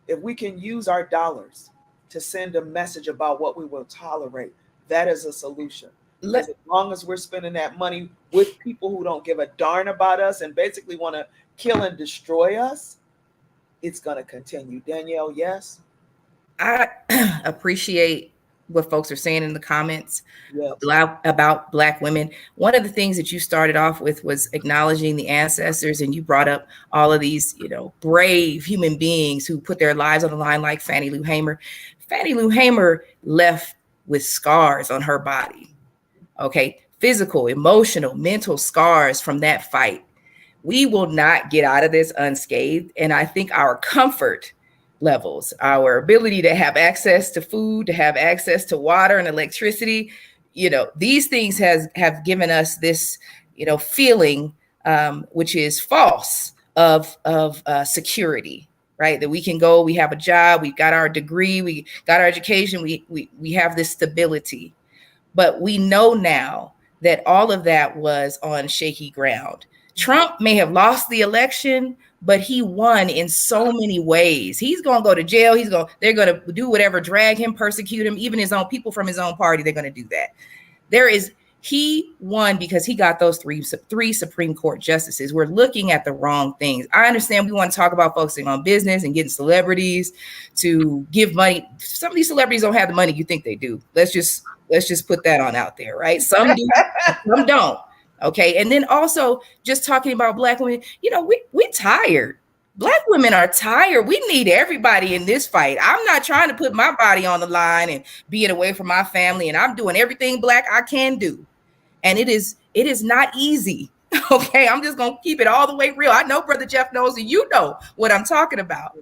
S1: If we can use our dollars to send a message about what we will tolerate, that is a solution. As long as we're spending that money with people who don't give a darn about us and basically want to kill and destroy us, it's going to continue. Danielle, yes?
S3: I appreciate what folks are saying in the comments
S1: Yes.
S3: about Black women. One of the things that you started off with was acknowledging the ancestors, and you brought up all of these, you know, brave human beings who put their lives on the line, like Fannie Lou Hamer. Fannie Lou Hamer left with scars on her body. Okay, physical, emotional, mental scars from that fight. We will not get out of this unscathed. And I think our comfort levels, our ability to have access to food, to have access to water and electricity. These things have given us this, feeling, which is false of security, right? That we can go, we have a job, we got our degree, we got our education, we have this stability. But we know now that all of that was on shaky ground. Trump may have lost the election, but he won in so many ways. He's going to go to jail. They're going to do whatever, drag him, persecute him, even his own people from his own party. They're going to do that. He won because he got those three Supreme Court justices. We're looking at the wrong things. I understand we want to talk about focusing on business and getting celebrities to give money. Some of these celebrities don't have the money you think they do. Let's just put that on out there, right? Some do, some don't. Okay. And then also just talking about Black women, we're tired. Black women are tired. We need everybody in this fight. I'm not trying to put my body on the line and being away from my family, and I'm doing everything Black I can do. And it is not easy. Okay. I'm just going to keep it all the way real. I know Brother Jeff knows, and you know what I'm talking about.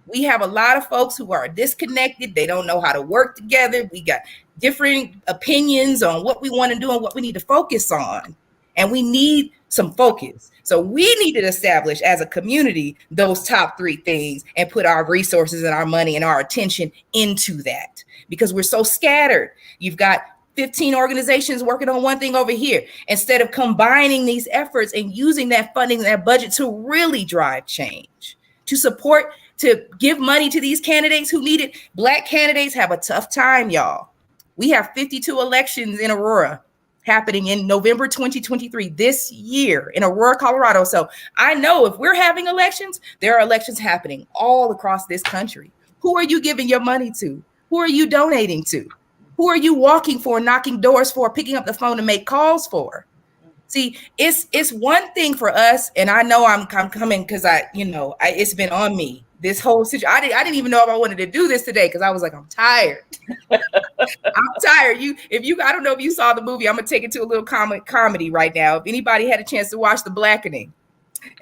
S3: We have a lot of folks who are disconnected. They don't know how to work together. We got different opinions on what we want to do and what we need to focus on. And we need some focus. So we need to establish as a community those top three things and put our resources and our money and our attention into that, because we're so scattered. You've got 15 organizations working on one thing over here, instead of combining these efforts and using that funding, that budget to really drive change, to support, to give money to these candidates who need it. Black candidates have a tough time, y'all. We have 52 elections in Aurora happening in November 2023, this year in Aurora, Colorado. So I know if we're having elections, there are elections happening all across this country. Who are you giving your money to? Who are you donating to? Who are you walking for, knocking doors for, picking up the phone to make calls for? See, it's one thing for us, and I know I'm coming because it's been on me. This whole situation, I didn't even know if I wanted to do this today because I was like, I'm tired. I'm tired. I don't know if you saw the movie. I'm gonna take it to a little comedy right now. If anybody had a chance to watch The Blackening,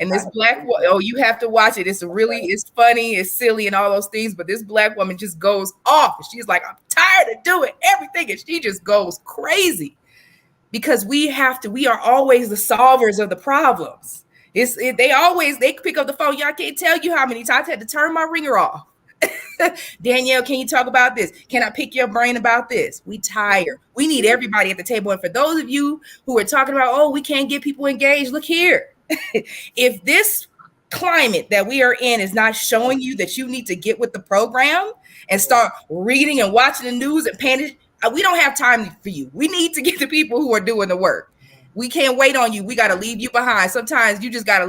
S3: and this you have to watch it. It's funny, it's silly, and all those things. But this Black woman just goes off. She's like, I'm tired of doing everything, and she just goes crazy because we are always the solvers of the problems. They pick up the phone. Y'all can't tell you how many times I had to turn my ringer off. Danielle, can you talk about this? Can I pick your brain about this? We tired. We need everybody at the table. And for those of you who are talking about, we can't get people engaged, look here. If this climate that we are in is not showing you that you need to get with the program and start reading and watching the news and paying it, we don't have time for you. We need to get the people who are doing the work. We can't wait on you. We got to leave you behind. Sometimes you just got to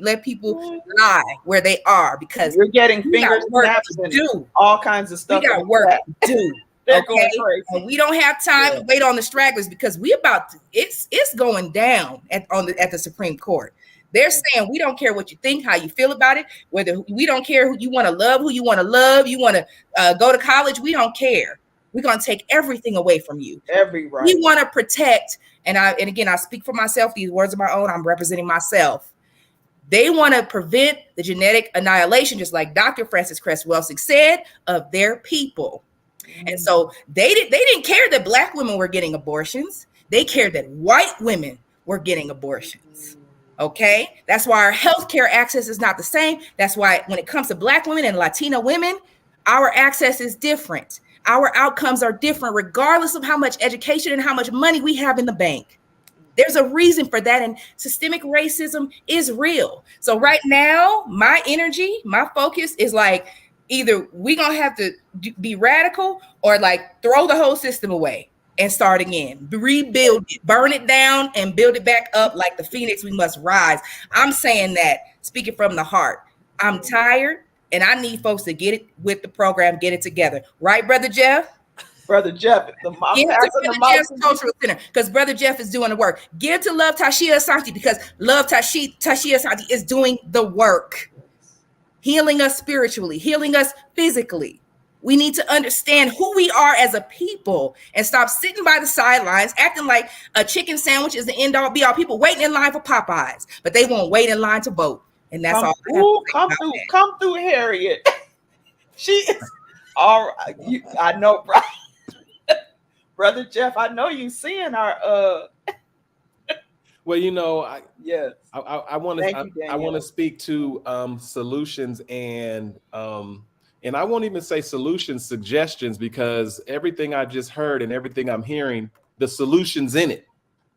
S3: let people lie where they are, because
S1: you're getting fingers snaps and do all kinds of stuff.
S3: We got work to do. Okay, and we don't have time to wait on the stragglers, because it's going down at the Supreme Court. They're saying we don't care what you think, how you feel about it, whether we don't care who you want to love, you want to go to college. We don't care. We're going to take everything away from you. Every right. We want to protect. And again, I speak for myself. These words are my own. I'm representing myself. They want to prevent the genetic annihilation, just like Dr. Frances Cress Welsing said, of their people. And so they didn't care that Black women were getting abortions. They cared that white women were getting abortions. Okay, that's why our healthcare access is not the same. That's why when it comes to Black women and Latina women, our access is different. Our outcomes are different, regardless of how much education and how much money we have in the bank. There's a reason for that. And systemic racism is real. So right now, my energy, my focus is like, either we're going to have to be radical or like throw the whole system away and start again, rebuild it, burn it down and build it back up like the phoenix. We must rise. I'm saying that, speaking from the heart. I'm tired. And I need folks to get it with the program, get it together. Right, Brother Jeff? Brother Jeff, Jeff's Cultural Center, because Brother Jeff is doing the work. Give to Love Tashia Asante, because Love Tashia Asante is doing the work. Healing us spiritually, healing us physically. We need to understand who we are as a people and stop sitting by the sidelines, acting like a chicken sandwich is the end all be all. People waiting in line for Popeyes, but they won't wait in line to vote. And that's all. Come through, Harriet.
S1: She is all right. I know, brother Jeff. I know you seeing our
S2: Well, you know,
S1: yes.
S2: I want
S1: Thank
S2: to
S1: you,
S2: I want to
S1: Danielle.
S2: speak to solutions and I won't even say solutions, suggestions, because everything I just heard and everything I'm hearing, the solutions in it.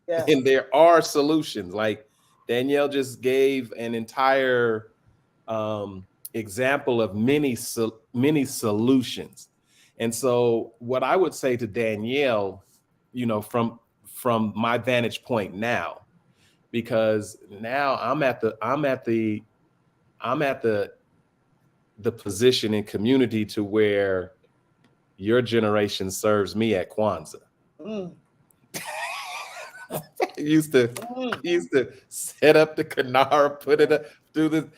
S1: Yes.
S2: And there are solutions. Like Danielle just gave an entire example of many solutions. And so what I would say to Danielle, you know, from my vantage point now, because now I'm at the position in community to where your generation serves me at Kwanzaa.
S1: Mm.
S2: used to set up the Kanara, put it up, do the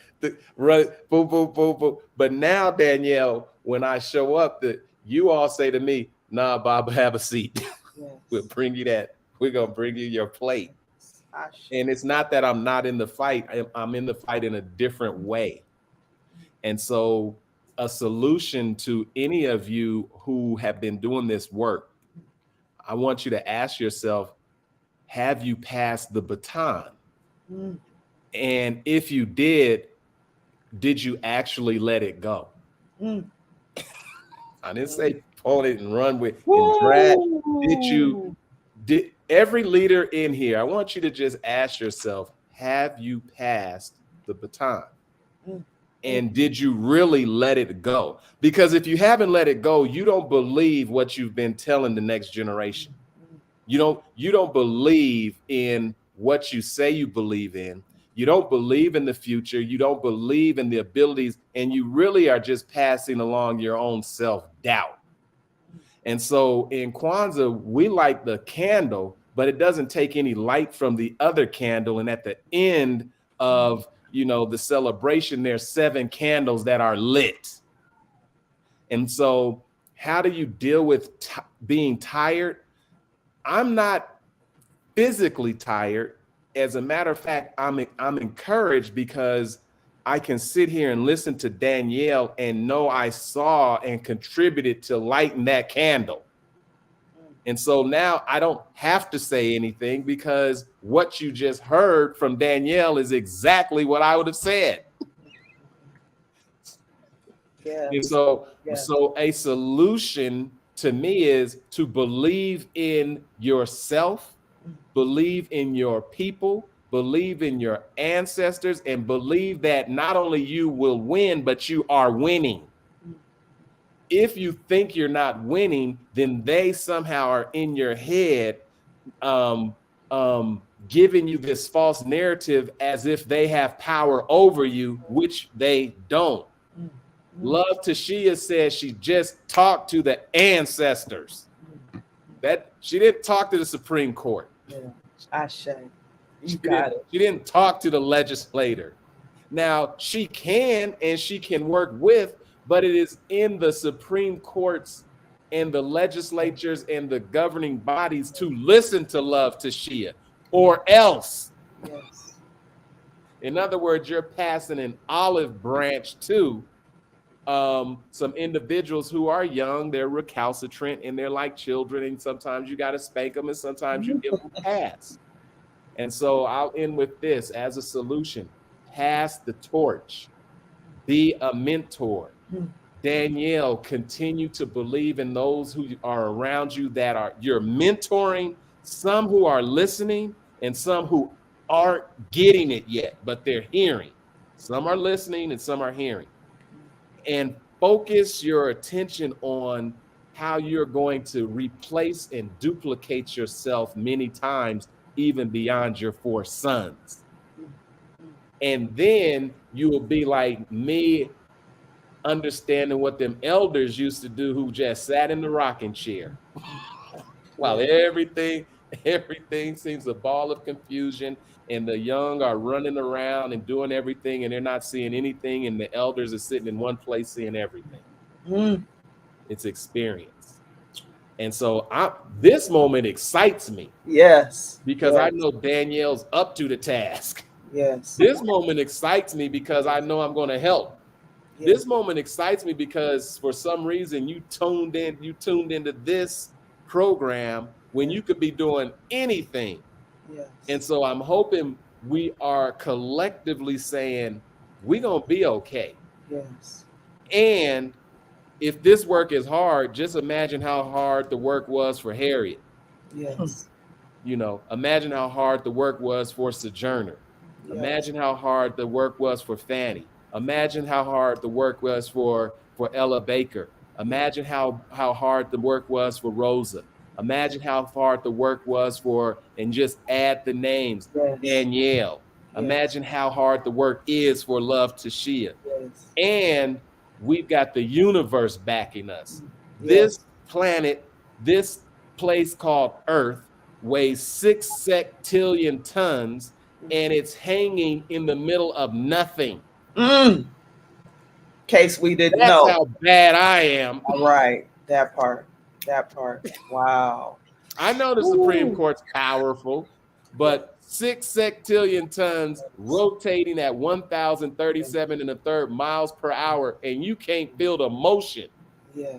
S2: run, boom, boom, boom, boom. But now, Danielle, when I show up, you all say to me, "Nah, Bob, have a seat.
S1: Yes.
S2: We'll bring you that. We're gonna bring you your plate."
S1: Yes.
S2: And it's not that I'm not in the fight. I'm in the fight in a different way. And so, a solution to any of you who have been doing this work, I want you to ask yourself, have you passed the baton?
S1: Mm.
S2: And if you did you actually let it go?
S1: Mm.
S2: I didn't say pull it and run with and drag. Did every leader in here, I want you to just ask yourself, have you passed the baton?
S1: Mm.
S2: And did you really let it go? Because if you haven't let it go, you don't believe what you've been telling the next generation. You don't believe in what you say you believe in. You don't believe in the future. You don't believe in the abilities, and you really are just passing along your own self-doubt. And so in Kwanzaa, we light the candle, but it doesn't take any light from the other candle. And at the end of, you know, the celebration, there's 7 candles that are lit. And so how do you deal with being tired? I'm not physically tired. As a matter of fact, I'm encouraged because I can sit here and listen to Danielle and know I saw and contributed to lighting that candle. And so now I don't have to say anything because what you just heard from Danielle is exactly what I would have said.
S1: Yeah.
S2: And so a solution to me is to believe in yourself, believe in your people, believe in your ancestors, and believe that not only you will win, but you are winning. If you think you're not winning, then they somehow are in your head, giving you this false narrative as if they have power over you, which they don't. Love Tashia says she just talked to the ancestors. That she didn't talk to the Supreme Court.
S1: Yeah. You got it.
S2: She didn't talk to the legislator. Now she can and she can work with, but it is in the Supreme Courts and the legislatures and the governing bodies to listen to Love Tashia, or else.
S1: Yes.
S2: In other words, you're passing an olive branch to some individuals who are young, they're recalcitrant, and they're like children, and sometimes you got to spank them and sometimes you give them a pass. And so I'll end with this as a solution: pass the torch, be a mentor. Danielle, continue to believe in those who are around you that are you're mentoring, some who are listening and some who aren't getting it yet, but they're hearing. Some are listening and some are hearing. And focus your attention on how you're going to replace and duplicate yourself many times, even beyond your 4 sons. And then you will be like me, understanding what them elders used to do who just sat in the rocking chair while everything seems a ball of confusion, and the young are running around and doing everything and they're not seeing anything, and the elders are sitting in one place seeing everything. It's experience. And so this moment excites me.
S1: Yes.
S2: Because I know Danielle's up to the task.
S1: Yes.
S2: This moment excites me because I know I'm going to help. This moment excites me because for some reason you tuned into this program when you could be doing anything.
S1: Yes.
S2: And so I'm hoping we are collectively saying we're going to be okay.
S1: Yes.
S2: And if this work is hard, just imagine how hard the work was for Harriet.
S1: Yes.
S2: You know, imagine how hard the work was for Sojourner.
S1: Yes.
S2: Imagine how hard the work was for Fannie. Imagine how hard the work was for Ella Baker. Imagine how hard the work was for Rosa. Imagine how hard the work was for, and just add the names,
S1: Yes.
S2: Danielle. Yes. Imagine how hard the work is for Love Tashia.
S1: Yes.
S2: And we've got the universe backing us.
S1: Yes.
S2: This planet, this place called Earth, weighs 6 septillion tons, and it's hanging in the middle of nothing.
S1: In case we didn't
S2: know.
S1: That's
S2: how bad I am.
S1: All right. That part. Wow.
S2: I know the Supreme Court's powerful, but 6 septillion tons rotating at 1,037 1/3 miles per hour, and you can't feel the motion.
S1: Yeah.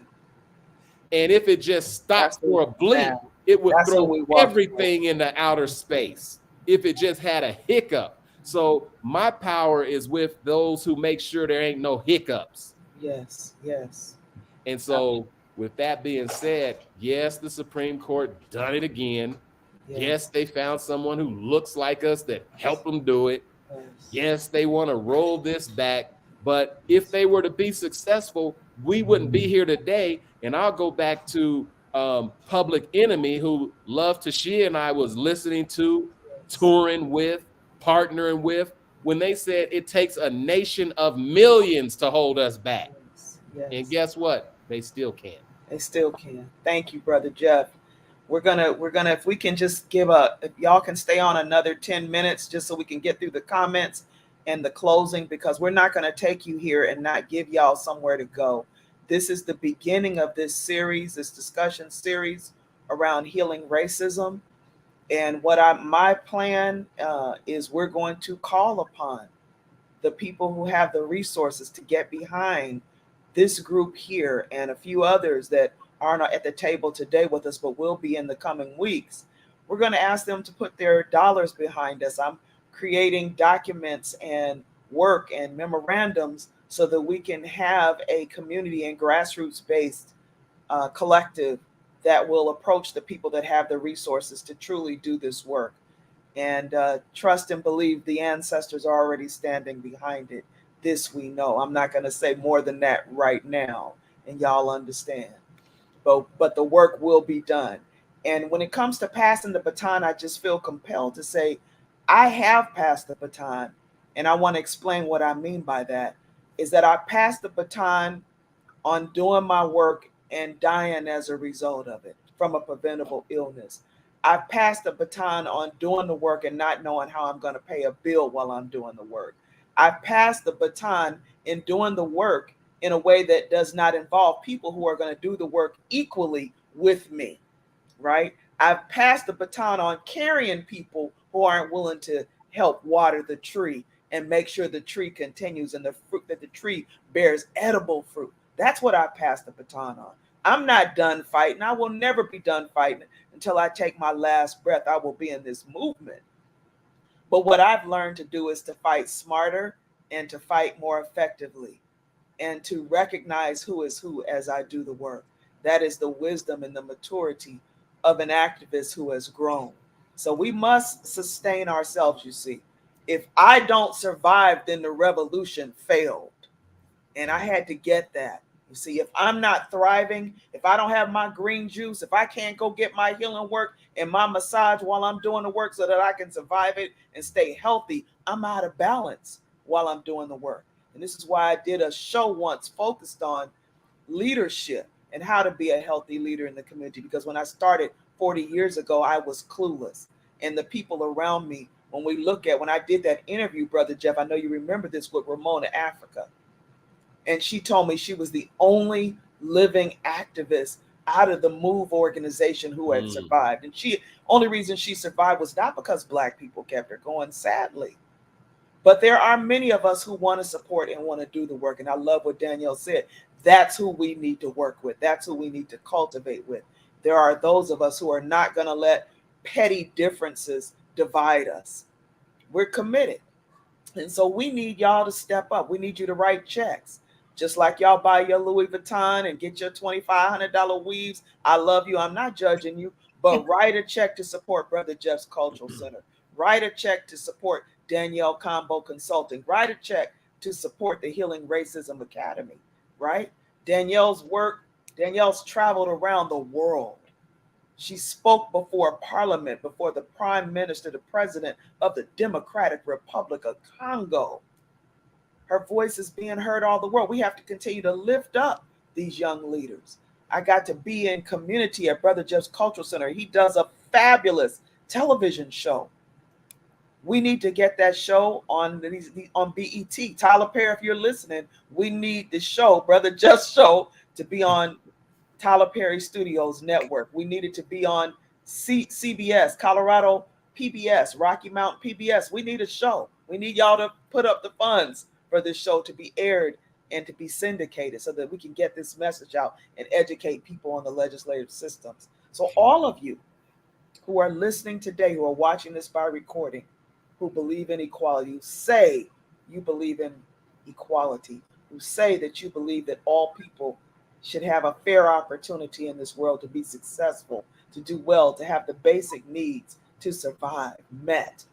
S2: And if it just stops for a blink, it would throw everything into outer space if it just had a hiccup. So my power is with those who make sure there ain't no hiccups.
S1: Yes, yes.
S2: And so with that being said, yes, the Supreme Court done it again. Yes, they found someone who looks like us that helped them do it. Yes, they want to roll this back. But if they were to be successful, we wouldn't be here today. And I'll go back to Public Enemy, who Love Tashia and I was listening to, touring with, partnering with, when they said it takes a nation of millions to hold us back.
S1: Yes.
S2: And guess what? They still can.
S1: They still can. Thank you, Brother Jeff. We're gonna if we can just if y'all can stay on another 10 minutes just so we can get through the comments and the closing, because we're not going to take you here and not give y'all somewhere to go. This is the beginning of this series, this discussion series around healing racism. And my plan is we're going to call upon the people who have the resources to get behind this group here and a few others that aren't at the table today with us, but will be in the coming weeks. We're going to ask them to put their dollars behind us. I'm creating documents and work and memorandums so that we can have a community and grassroots-based collective that will approach the people that have the resources to truly do this work. And trust and believe the ancestors are already standing behind it. This we know. I'm not going to say more than that right now, and y'all understand. But the work will be done. And when it comes to passing the baton, I just feel compelled to say, I have passed the baton. And I want to explain what I mean by that, is that I passed the baton on doing my work and dying as a result of it from a preventable illness. I passed the baton on doing the work and not knowing how I'm going to pay a bill while I'm doing the work. I passed the baton in doing the work in a way that does not involve people who are going to do the work equally with me, right? I've passed the baton on carrying people who aren't willing to help water the tree and make sure the tree continues and the fruit that the tree bears edible fruit. That's what I passed the baton on. I'm not done fighting. I will never be done fighting until I take my last breath. I will be in this movement. But what I've learned to do is to fight smarter and to fight more effectively and to recognize who is who as I do the work. That is the wisdom and the maturity of an activist who has grown. So we must sustain ourselves, you see. If I don't survive, then the revolution failed. And I had to get that. You see, if I'm not thriving, if I don't have my green juice, if I can't go get my healing work and my massage while I'm doing the work so that I can survive it and stay healthy, I'm out of balance while I'm doing the work. And this is why I did a show once focused on leadership and how to be a healthy leader in the community. Because when I started 40 years ago, I was clueless. And the people around me, when I did that interview, Brother Jeff, I know you remember this with Ramona Africa. And she told me she was the only living activist out of the MOVE organization who had survived. And only reason she survived was not because Black people kept her going, sadly. But there are many of us who want to support and want to do the work. And I love what Danielle said. That's who we need to work with. That's who we need to cultivate with. There are those of us who are not going to let petty differences divide us. We're committed. And so we need y'all to step up. We need you to write checks. Just like y'all buy your Louis Vuitton and get your $2,500 weaves. I love you. I'm not judging you. But write a check to support Brother Jeff's Cultural Center. Write a check to support Danielle Combo Consulting. Write a check to support the Healing Racism Academy, right? Danielle's traveled around the world. She spoke before Parliament, before the Prime Minister, the President of the Democratic Republic of Congo. Her voice is being heard all the world. We have to continue to lift up these young leaders. I got to be in community at Brother Jeff's Cultural Center. He does a fabulous television show. We need to get that show on BET. Tyler Perry, if you're listening, we need the show, Brother Jeff's show, to be on Tyler Perry Studios Network. We need it to be on CBS, Colorado PBS, Rocky Mountain PBS. We need a show. We need y'all to put up the funds for this show to be aired and to be syndicated so that we can get this message out and educate people on the legislative systems. So all of you who are listening today, who are watching this by recording, who believe in equality, who say you believe in equality, who say that you believe that all people should have a fair opportunity in this world to be successful, to do well, to have the basic needs to survive met.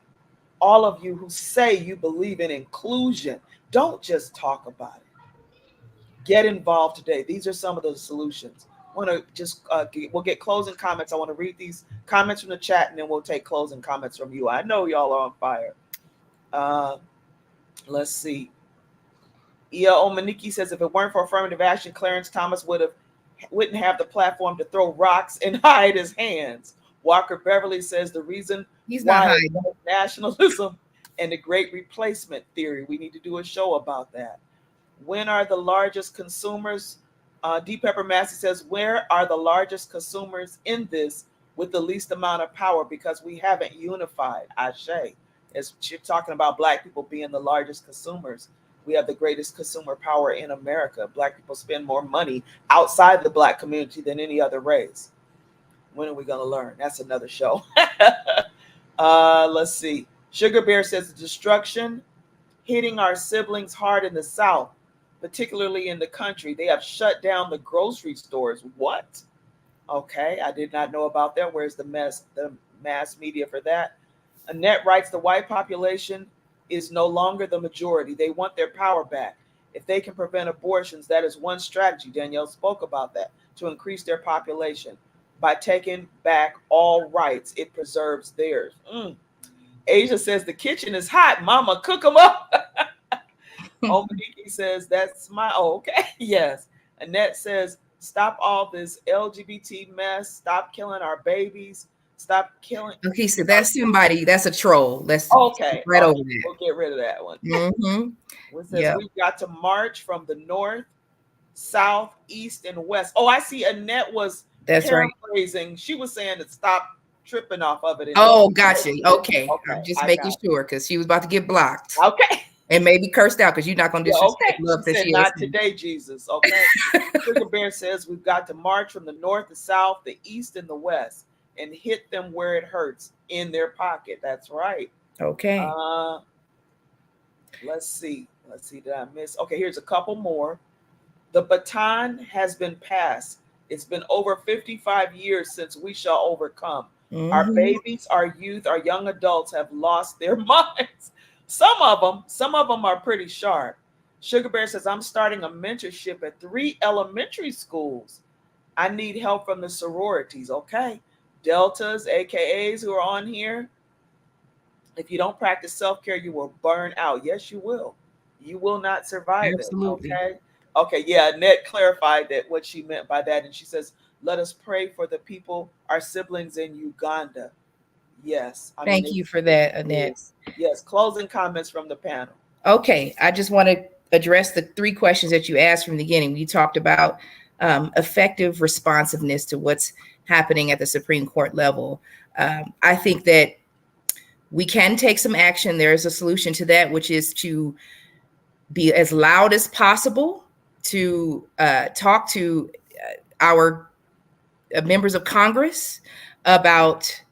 S1: All of you who say you believe in inclusion, don't just talk about it. Get involved today. These are some of the solutions. I want to just, we'll get closing comments. I want to read these comments from the chat and then we'll take closing comments from you. I know y'all are on fire. Let's see. Ia Omaniki says, if it weren't for affirmative action, Clarence Thomas wouldn't have the platform to throw rocks and hide his hands. Walker Beverly says the reason
S3: he's not hiding
S1: nationalism and the great replacement theory. We need to do a show about that. When are the largest consumers? D. Pepper Massey says, where are the largest consumers in this with the least amount of power? Because we haven't unified. Ashe. As you're talking about Black people being the largest consumers, we have the greatest consumer power in America. Black people spend more money outside the Black community than any other race. When are we going to learn? That's another show. Let's see. Sugar Bear says the destruction hitting our siblings hard in the South, particularly in the country. They have shut down the grocery stores. What? Okay, I did not know about that. Where's the mass media for that? Annette writes, the white population is no longer the majority. They want their power back. If they can prevent abortions, that is one strategy. Danielle spoke about that, to increase their population. By taking back all rights, it preserves theirs. Asia says, the kitchen is hot. Mama, cook them up. Omaniki says, okay. Yes. Annette says, stop all this LGBT mess. Stop killing our babies. Stop killing.
S3: Okay, so that's somebody, that's a troll. Let's
S1: okay.
S3: Right over there.
S1: We'll get rid of that one.
S3: Mm-hmm.
S1: It says, we've got to march from the north, south, east, and west. Oh, I see Annette was paraphrasing. Right. She was saying to stop tripping off of it.
S3: Oh, gotcha. Okay. I'm just making sure because she was about to get blocked.
S1: Okay.
S3: And maybe cursed out because you're not going to disrespect love that she
S1: not today, Jesus. Okay. Sugar Bear says we've got to march from the north, the south, the east, and the west and hit them where it hurts, in their pocket. That's right.
S3: Okay.
S1: Let's see. Did I miss? Okay, here's a couple more. The baton has been passed. It's been over 55 years since we shall overcome. Mm-hmm. Our babies, our youth, our young adults have lost their minds. Some of them are pretty sharp. Sugar Bear says, I'm starting a mentorship at 3 elementary schools. I need help from the sororities. Okay. Deltas, AKAs who are on here. If you don't practice self-care, you will burn out. Yes, you will. You will not survive.
S3: Absolutely.
S1: It. Okay. Okay. Yeah. Annette clarified that what she meant by that. And she says, let us pray for the people, our siblings in Uganda. Yes.
S3: Thank you for that, Annette.
S1: Yes. Closing comments from the panel.
S3: Okay. I just want to address the 3 questions that you asked from the beginning. You talked about effective responsiveness to what's happening at the Supreme Court level. I think that we can take some action. There is a solution to that, which is to be as loud as possible, to talk to our members of Congress about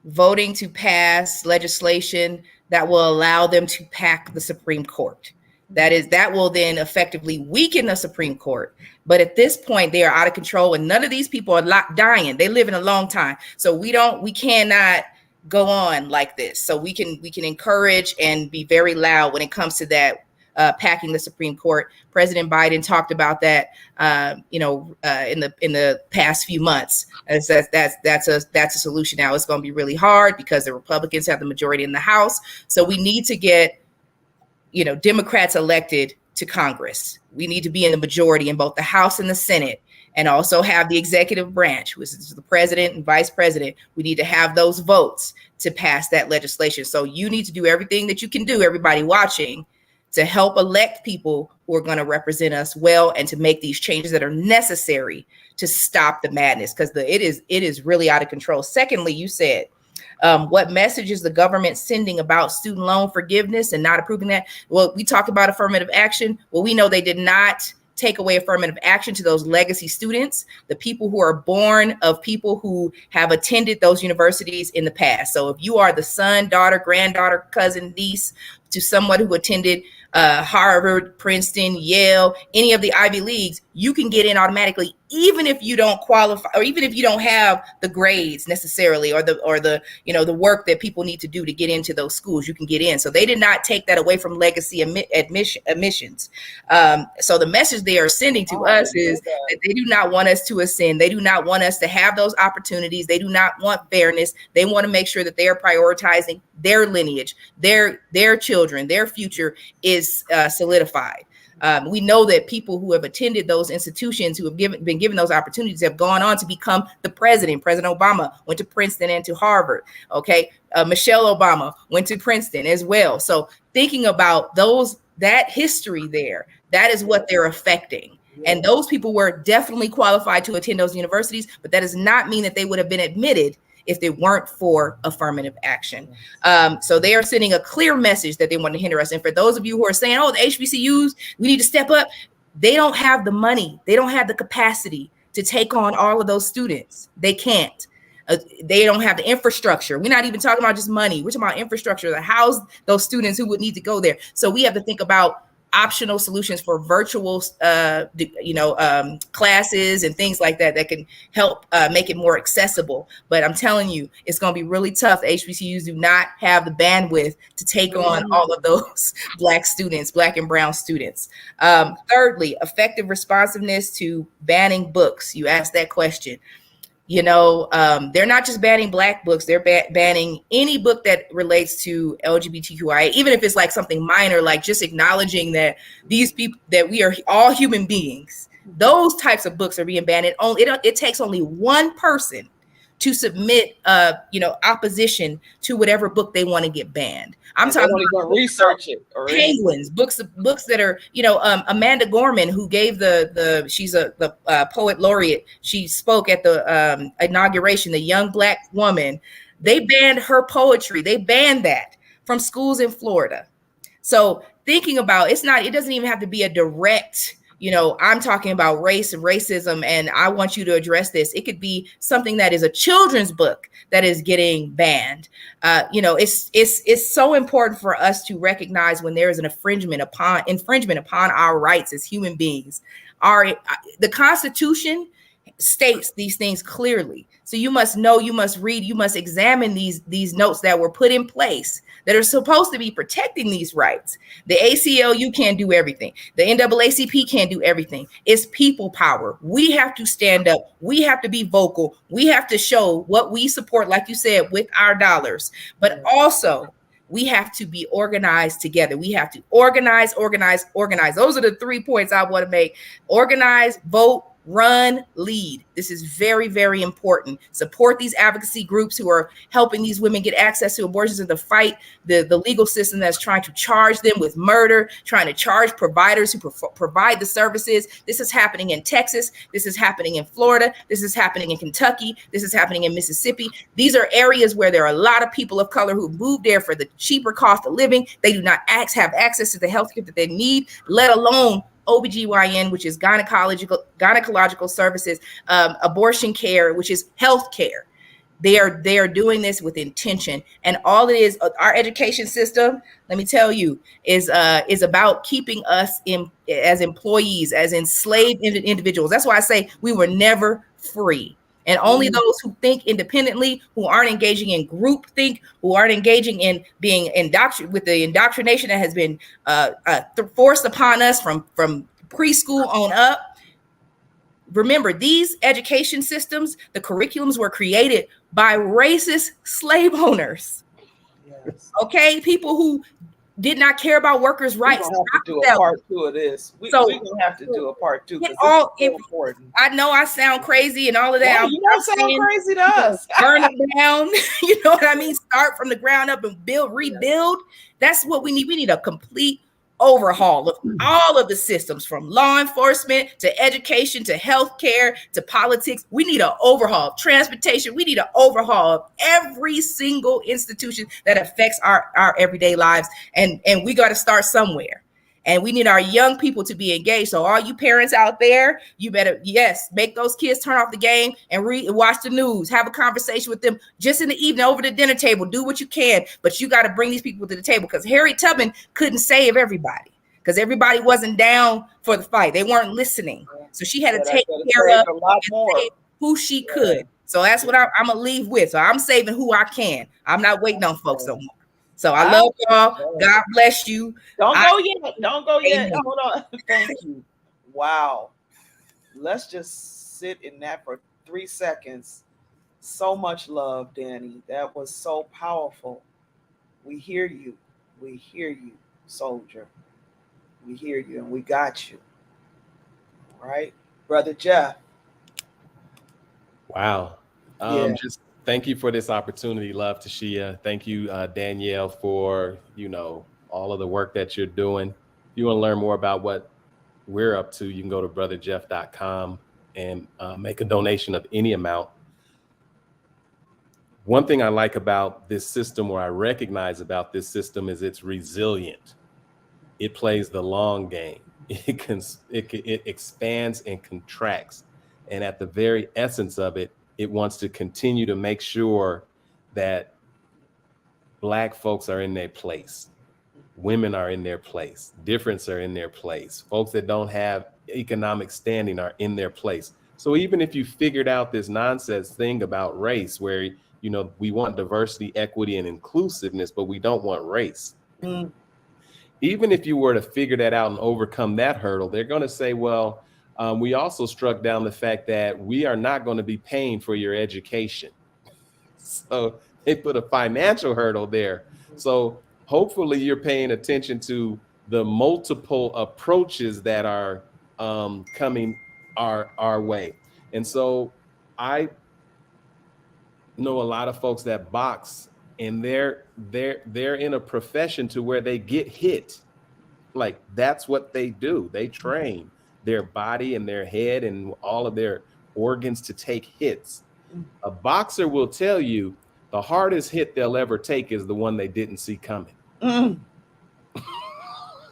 S3: voting to pass legislation that will allow them to pack the Supreme Court. That will then effectively weaken the Supreme Court. But at this point, they are out of control, and none of these people are dying. They live in a long time. So we cannot go on like this. So we can encourage and be very loud when it comes to that, packing the Supreme Court. President Biden talked about that, in the past few months. That's a solution. Now it's going to be really hard because the Republicans have the majority in the House. So we need to get, Democrats elected to Congress. We need to be in the majority in both the House and the Senate, and also have the executive branch, which is the president and vice president. We need to have those votes to pass that legislation. So you need to do everything that you can do, everybody watching, to help elect people who are going to represent us well, and to make these changes that are necessary to stop the madness, because it is really out of control. Secondly, you said, what message is the government sending about student loan forgiveness and not approving that? Well, we talked about affirmative action. Well, we know they did not take away affirmative action to those legacy students, the people who are born of people who have attended those universities in the past. So if you are the son, daughter, granddaughter, cousin, niece to someone who attended Harvard, Princeton, Yale, any of the Ivy Leagues, you can get in automatically, even if you don't qualify, or even if you don't have the grades necessarily, or the work that people need to do to get into those schools. You can get in. So they did not take that away from legacy admissions. So the message they are sending to us is that they do not want us to ascend. They do not want us to have those opportunities. They do not want fairness. They want to make sure that they are prioritizing their lineage, their children, their future is solidified. We know that people who have attended those institutions, who have been given those opportunities, have gone on to become the president. President Obama went to Princeton and to Harvard. Okay, Michelle Obama went to Princeton as well. So thinking about that history there, that is what they're affecting. And those people were definitely qualified to attend those universities, but that does not mean that they would have been admitted if they weren't for affirmative action. So they are sending a clear message that they want to hinder us. And for those of you who are saying, the HBCUs, we need to step up, they don't have the money. They don't have the capacity to take on all of those students. They can't. They don't have the infrastructure. We're not even talking about just money. We're talking about infrastructure to house those students who would need to go there. So we have to think about optional solutions for virtual, classes and things like that can help make it more accessible. But I'm telling you, it's going to be really tough. The HBCUs do not have the bandwidth to take on all of those Black and brown students. Thirdly, effective responsiveness to banning books. You asked that question. They're not just banning Black books, they're banning any book that relates to LGBTQIA, even if it's like something minor, like just acknowledging that these people, that we are all human beings. Those types of books are being banned. It takes only one person to submit opposition to whatever book they want to get banned. I'm talking about
S1: research it.
S3: Penguins, books that are, Amanda Gorman, who gave she's the poet laureate. She spoke at the inauguration, the young Black woman. They banned her poetry. They banned that from schools in Florida. So thinking about, it doesn't even have to be a direct, I'm talking about race and racism, and I want you to address this. It could be something that is a children's book that is getting banned. It's so important for us to recognize when there is an infringement upon our rights as human beings. The Constitution states these things clearly. So you must know, you must read, you must examine these notes that were put in place that are supposed to be protecting these rights. The ACLU can't do everything. The NAACP can't do everything. It's people power. We have to stand up. We have to be vocal. We have to show what we support, like you said, with our dollars. But also, we have to be organized together. We have to organize. Those are the 3 points I want to make. Organize, vote, Run, lead. This is very, very important. Support these advocacy groups who are helping these women get access to abortions and to fight the legal system that's trying to charge them with murder, trying to charge providers who provide the services. This is happening in Texas. This is happening in Florida. This is happening in Kentucky. This is happening in Mississippi. These are areas where there are a lot of people of color who moved there for the cheaper cost of living. They do not have access to the healthcare that they need, let alone OBGYN, which is gynecological services, abortion care, which is health care. They are doing this with intention. And all it is, our education system, let me tell you, is about keeping us as employees, as enslaved individuals. That's why I say we were never free. And only those who think independently, who aren't engaging in groupthink, who aren't engaging in being with the indoctrination that has been forced upon us from preschool on up. Remember, these education systems, the curriculums were created by racist slave owners. Yes. Okay, people who did not care about workers' rights.
S1: We're gonna have to do a part 2 of this. We're gonna have to do a part 2 because it's so important.
S3: I know I sound crazy and all of that.
S1: Well, you don't sound crazy to us.
S3: Burn it down. You know what I mean? Start from the ground up and rebuild. That's what we need. We need a complete overhaul of all of the systems, from law enforcement to education to healthcare to politics. We need an overhaul. Transportation. We need an overhaul of every single institution that affects our everyday lives. And we got to start somewhere. And we need our young people to be engaged. So all you parents out there, you better, make those kids turn off the game and watch the news. Have a conversation with them just in the evening over the dinner table. Do what you can. But you got to bring these people to the table, because Harriet Tubman couldn't save everybody, because everybody wasn't down for the fight. They weren't listening. So she had to take care of a lot more who she could. So that's what I'm going to leave with. So I'm saving who I can. I'm not waiting on folks no more. So I love y'all. God bless you.
S1: Don't go yet. Don't go yet. Hold on. Thank you. Wow. Let's just sit in that for 3 seconds. So much love, Danny. That was so powerful. We hear you. We hear you, soldier. We hear you, and we got you. All right, Brother Jeff.
S2: Wow. Just thank you for this opportunity, Love Tashia. Thank you, Danielle, for, all of the work that you're doing. If you want to learn more about what we're up to, you can go to brotherjeff.com and make a donation of any amount. One thing I like about this system, or I recognize about this system, is it's resilient. It plays the long game. It expands and contracts. And at the very essence of it, it wants to continue to make sure that Black folks are in their place. Women are in their place. Difference are in their place. Folks that don't have economic standing are in their place. So even if you figured out this nonsense thing about race, where, we want diversity, equity, and inclusiveness, but we don't want race. Even if you were to figure that out and overcome that hurdle, they're going to say, well, we also struck down the fact that we are not going to be paying for your education. So they put a financial hurdle there. So hopefully you're paying attention to the multiple approaches that are coming our way. And so I know a lot of folks that box, and they're in a profession to where they get hit. Like, that's what they do. They train their body and their head and all of their organs to take hits. A boxer will tell you the hardest hit they'll ever take is the one they didn't see coming.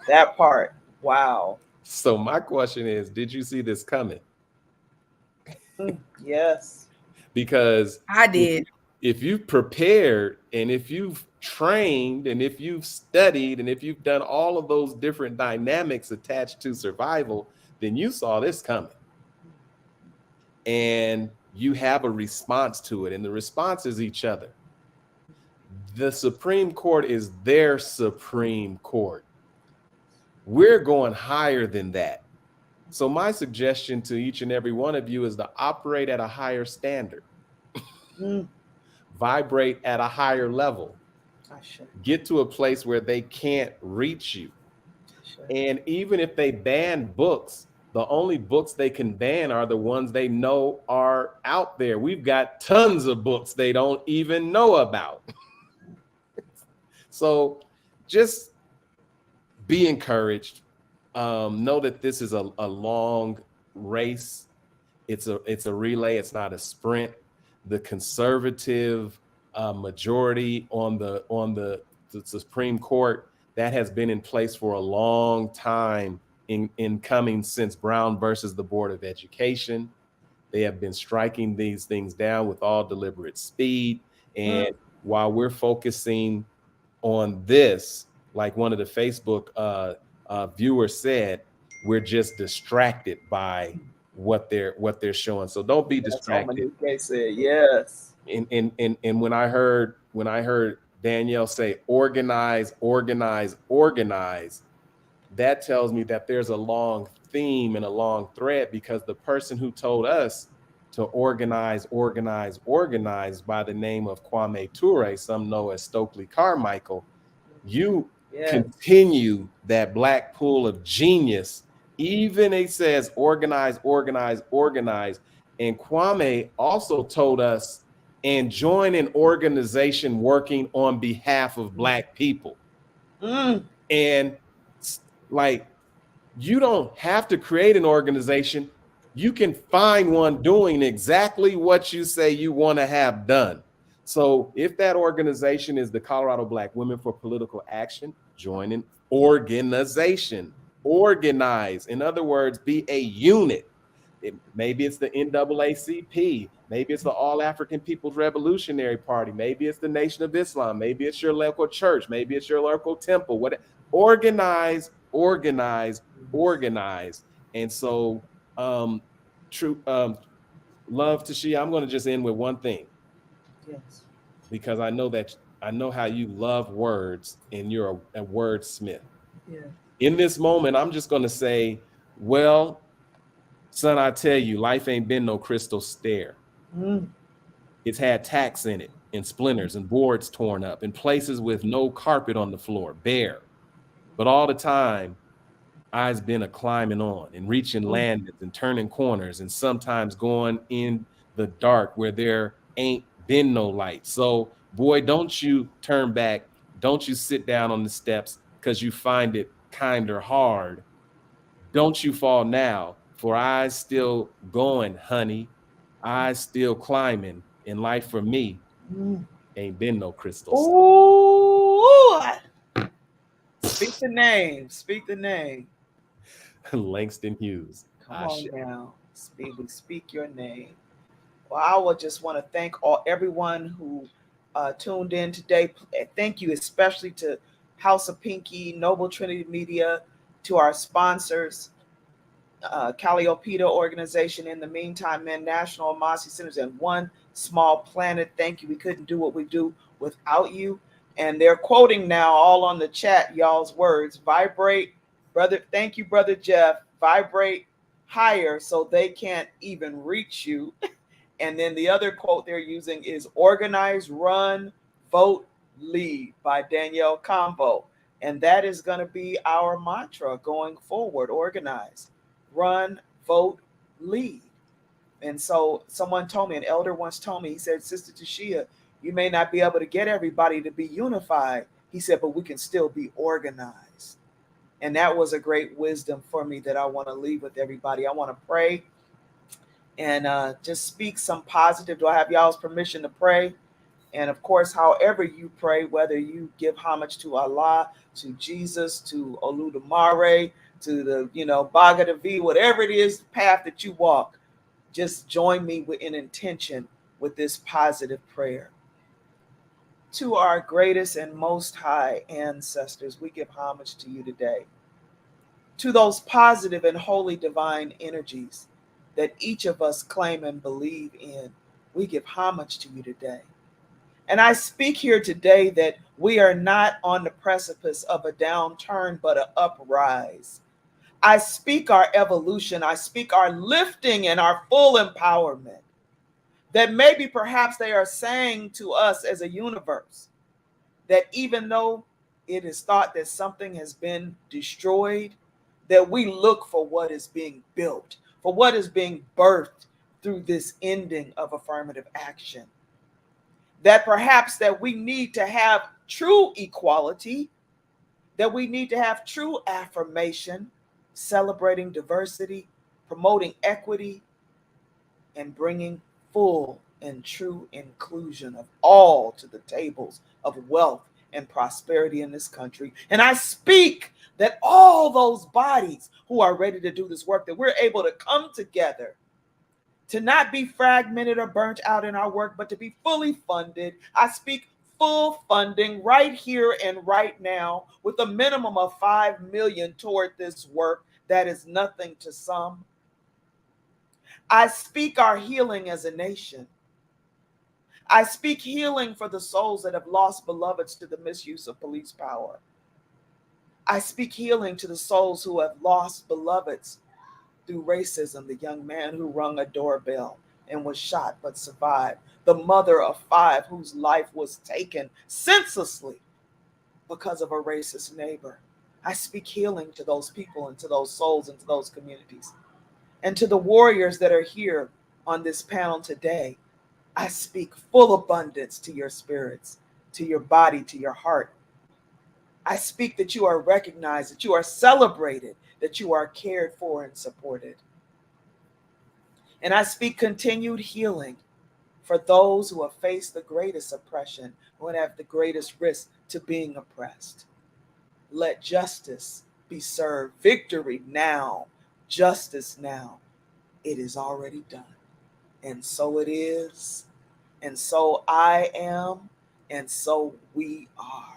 S1: That part. Wow.
S2: So my question is, did you see this coming?
S1: Yes.
S2: Because
S3: I did.
S2: If you've prepared, and if you've trained, and if you've studied, and if you've done all of those different dynamics attached to survival, then you saw this coming. And you have a response to it, and the response is each other. The Supreme Court is their Supreme Court. We're going higher than that. So my suggestion to each and every one of you is to operate at a higher standard. Vibrate at a higher level. Get to a place where they can't reach you. And even if they ban books, the only books they can ban are the ones they know are out there. We've got tons of books they don't even know about. So just be encouraged. Know that this is a long race. It's a relay. It's not a sprint. The conservative majority on the Supreme Court, that has been in place for a long time, in coming since Brown versus the Board of Education. They have been striking these things down with all deliberate speed. And while we're focusing on this, like one of the Facebook viewers said, we're just distracted by what they're showing. So don't be distracted.
S1: Said, yes.
S2: And when I heard Danielle say organize, that tells me that there's a long theme and a long thread, because the person who told us to organize by the name of Kwame Ture, some know as Stokely Carmichael, you continue that black pool of genius. Even it says organize. And Kwame also told us, and join an organization working on behalf of black people. And like, you don't have to create an organization. You can find one doing exactly what you say you want to have done. So if that organization is the Colorado Black Women for Political Action, join an organization. Organize. In other words, be a unit. Maybe it's the NAACP. Maybe it's the All African People's Revolutionary Party. Maybe it's the Nation of Islam. Maybe it's your local church. Maybe it's your local temple. Whatever. Organize. And so, love, Tashia, I'm going to just end with one thing.
S1: Yes.
S2: Because I know how you love words, and you're a wordsmith.
S1: Yeah.
S2: In this moment, I'm just going to say, well, son, I tell you, life ain't been no crystal stair. It's had tacks in it, and splinters, and boards torn up, and places with no carpet on the floor, bare. But all the time, I's been a climbing on and reaching landings and turning corners, and sometimes going in the dark where there ain't been no light. So, boy, don't you turn back. Don't you sit down on the steps because you find it kinder hard. Don't you fall now, for I's still going, honey. I's still climbing. In life for me ain't been no crystal.
S1: Ooh. Speak the name.
S2: Langston Hughes.
S1: Come on now. Speak your name. Well, I would just want to thank everyone who tuned in today. Thank you especially to House of Pinky, Noble Trinity Media, to our sponsors, Calliopeia Organization, In the Meantime, Men National, Amasi Centers, and One Small Planet. Thank you. We couldn't do what we do without you. And they're quoting now all on the chat y'all's words. Vibrate, brother. Thank you, Brother Jeff. Vibrate higher so they can't even reach you. And then the other quote they're using is organize, run, vote, lead by Danielle Combo. And that is going to be our mantra going forward. Organize, run, vote, lead. And so someone told me, an elder once told me, he said, Sister Tashia, you may not be able to get everybody to be unified. He said, but we can still be organized. And that was a great wisdom for me that I want to leave with everybody. I want to pray and just speak some positive. Do I have y'all's permission to pray? And of course, however you pray, whether you give homage to Allah, to Jesus, to Oludumare, to the, Bhagavad, whatever it is, the path that you walk, just join me in intention with this positive prayer. To our greatest and most high ancestors, we give homage to you today. To those positive and holy divine energies that each of us claim and believe in, we give homage to you today. And I speak here today that we are not on the precipice of a downturn, but an uprise. I speak our evolution. I speak our lifting and our full empowerment. That maybe perhaps they are saying to us as a universe that even though it is thought that something has been destroyed, that we look for what is being built, for what is being birthed through this ending of affirmative action. That perhaps that we need to have true equality, that we need to have true affirmation, celebrating diversity, promoting equity, and bringing full and true inclusion of all to the tables of wealth and prosperity in this country. And I speak that all those bodies who are ready to do this work, that we're able to come together, to not be fragmented or burnt out in our work, but to be fully funded. I speak full funding right here and right now, with a minimum of $5 million toward this work. That is nothing to some. I speak our healing as a nation. I speak healing for the souls that have lost beloveds to the misuse of police power. I speak healing to the souls who have lost beloveds through racism, the young man who rung a doorbell and was shot but survived, the mother of 5 whose life was taken senselessly because of a racist neighbor. I speak healing to those people and to those souls and to those communities. And to the warriors that are here on this panel today, I speak full abundance to your spirits, to your body, to your heart. I speak that you are recognized, that you are celebrated, that you are cared for and supported. And I speak continued healing for those who have faced the greatest oppression, who have the greatest risk to being oppressed. Let justice be served. Victory now. Justice now. It is already done. And so it is. And so I am. And so we are.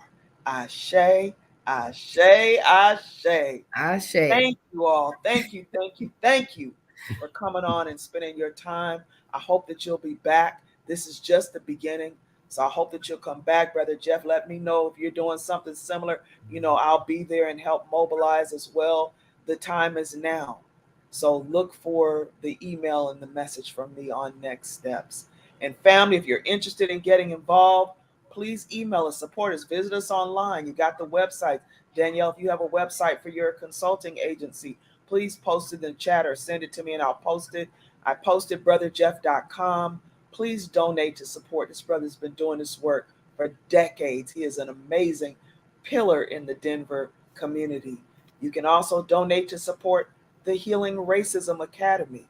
S1: Ashe, ashe, ashe.
S3: Ashe.
S1: Thank you all. Thank you, thank you, thank you for coming on and spending your time. I hope that you'll be back. This is just the beginning. So I hope that you'll come back. Brother Jeff, let me know if you're doing something similar. You know, I'll be there and help mobilize as well. The time is now. So look for the email and the message from me on next steps. And family, if you're interested in getting involved, please email us, support us, visit us online. You got the website. Danielle, if you have a website for your consulting agency, please post it in the chat or send it to me and I'll post it. I posted brotherjeff.com. Please donate to support. This brother's been doing this work for decades. He is an amazing pillar in the Denver community. You can also donate to support the Healing Racism Academy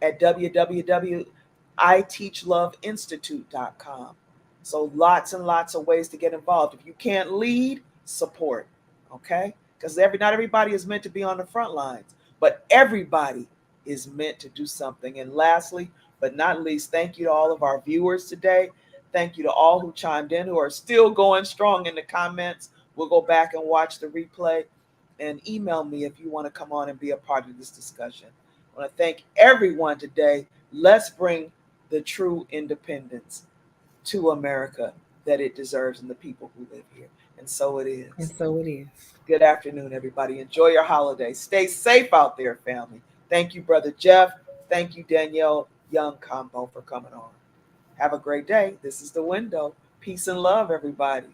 S1: at www.iteachloveinstitute.com. So lots and lots of ways to get involved. If you can't lead, support, okay? Because not everybody is meant to be on the front lines, but everybody is meant to do something. And lastly, but not least, thank you to all of our viewers today. Thank you to all who chimed in, who are still going strong in the comments. We'll go back and watch the replay, and email me if you want to come on and be a part of this discussion. I want to thank everyone today. Let's bring the true independence to America that it deserves and the people who live here. And so it is.
S3: And so it is.
S1: Good afternoon, everybody. Enjoy your holiday. Stay safe out there, family. Thank you, Brother Jeff. Thank you, Danielle Young Combo, for coming on. Have a great day. This is The Window. Peace and love, everybody.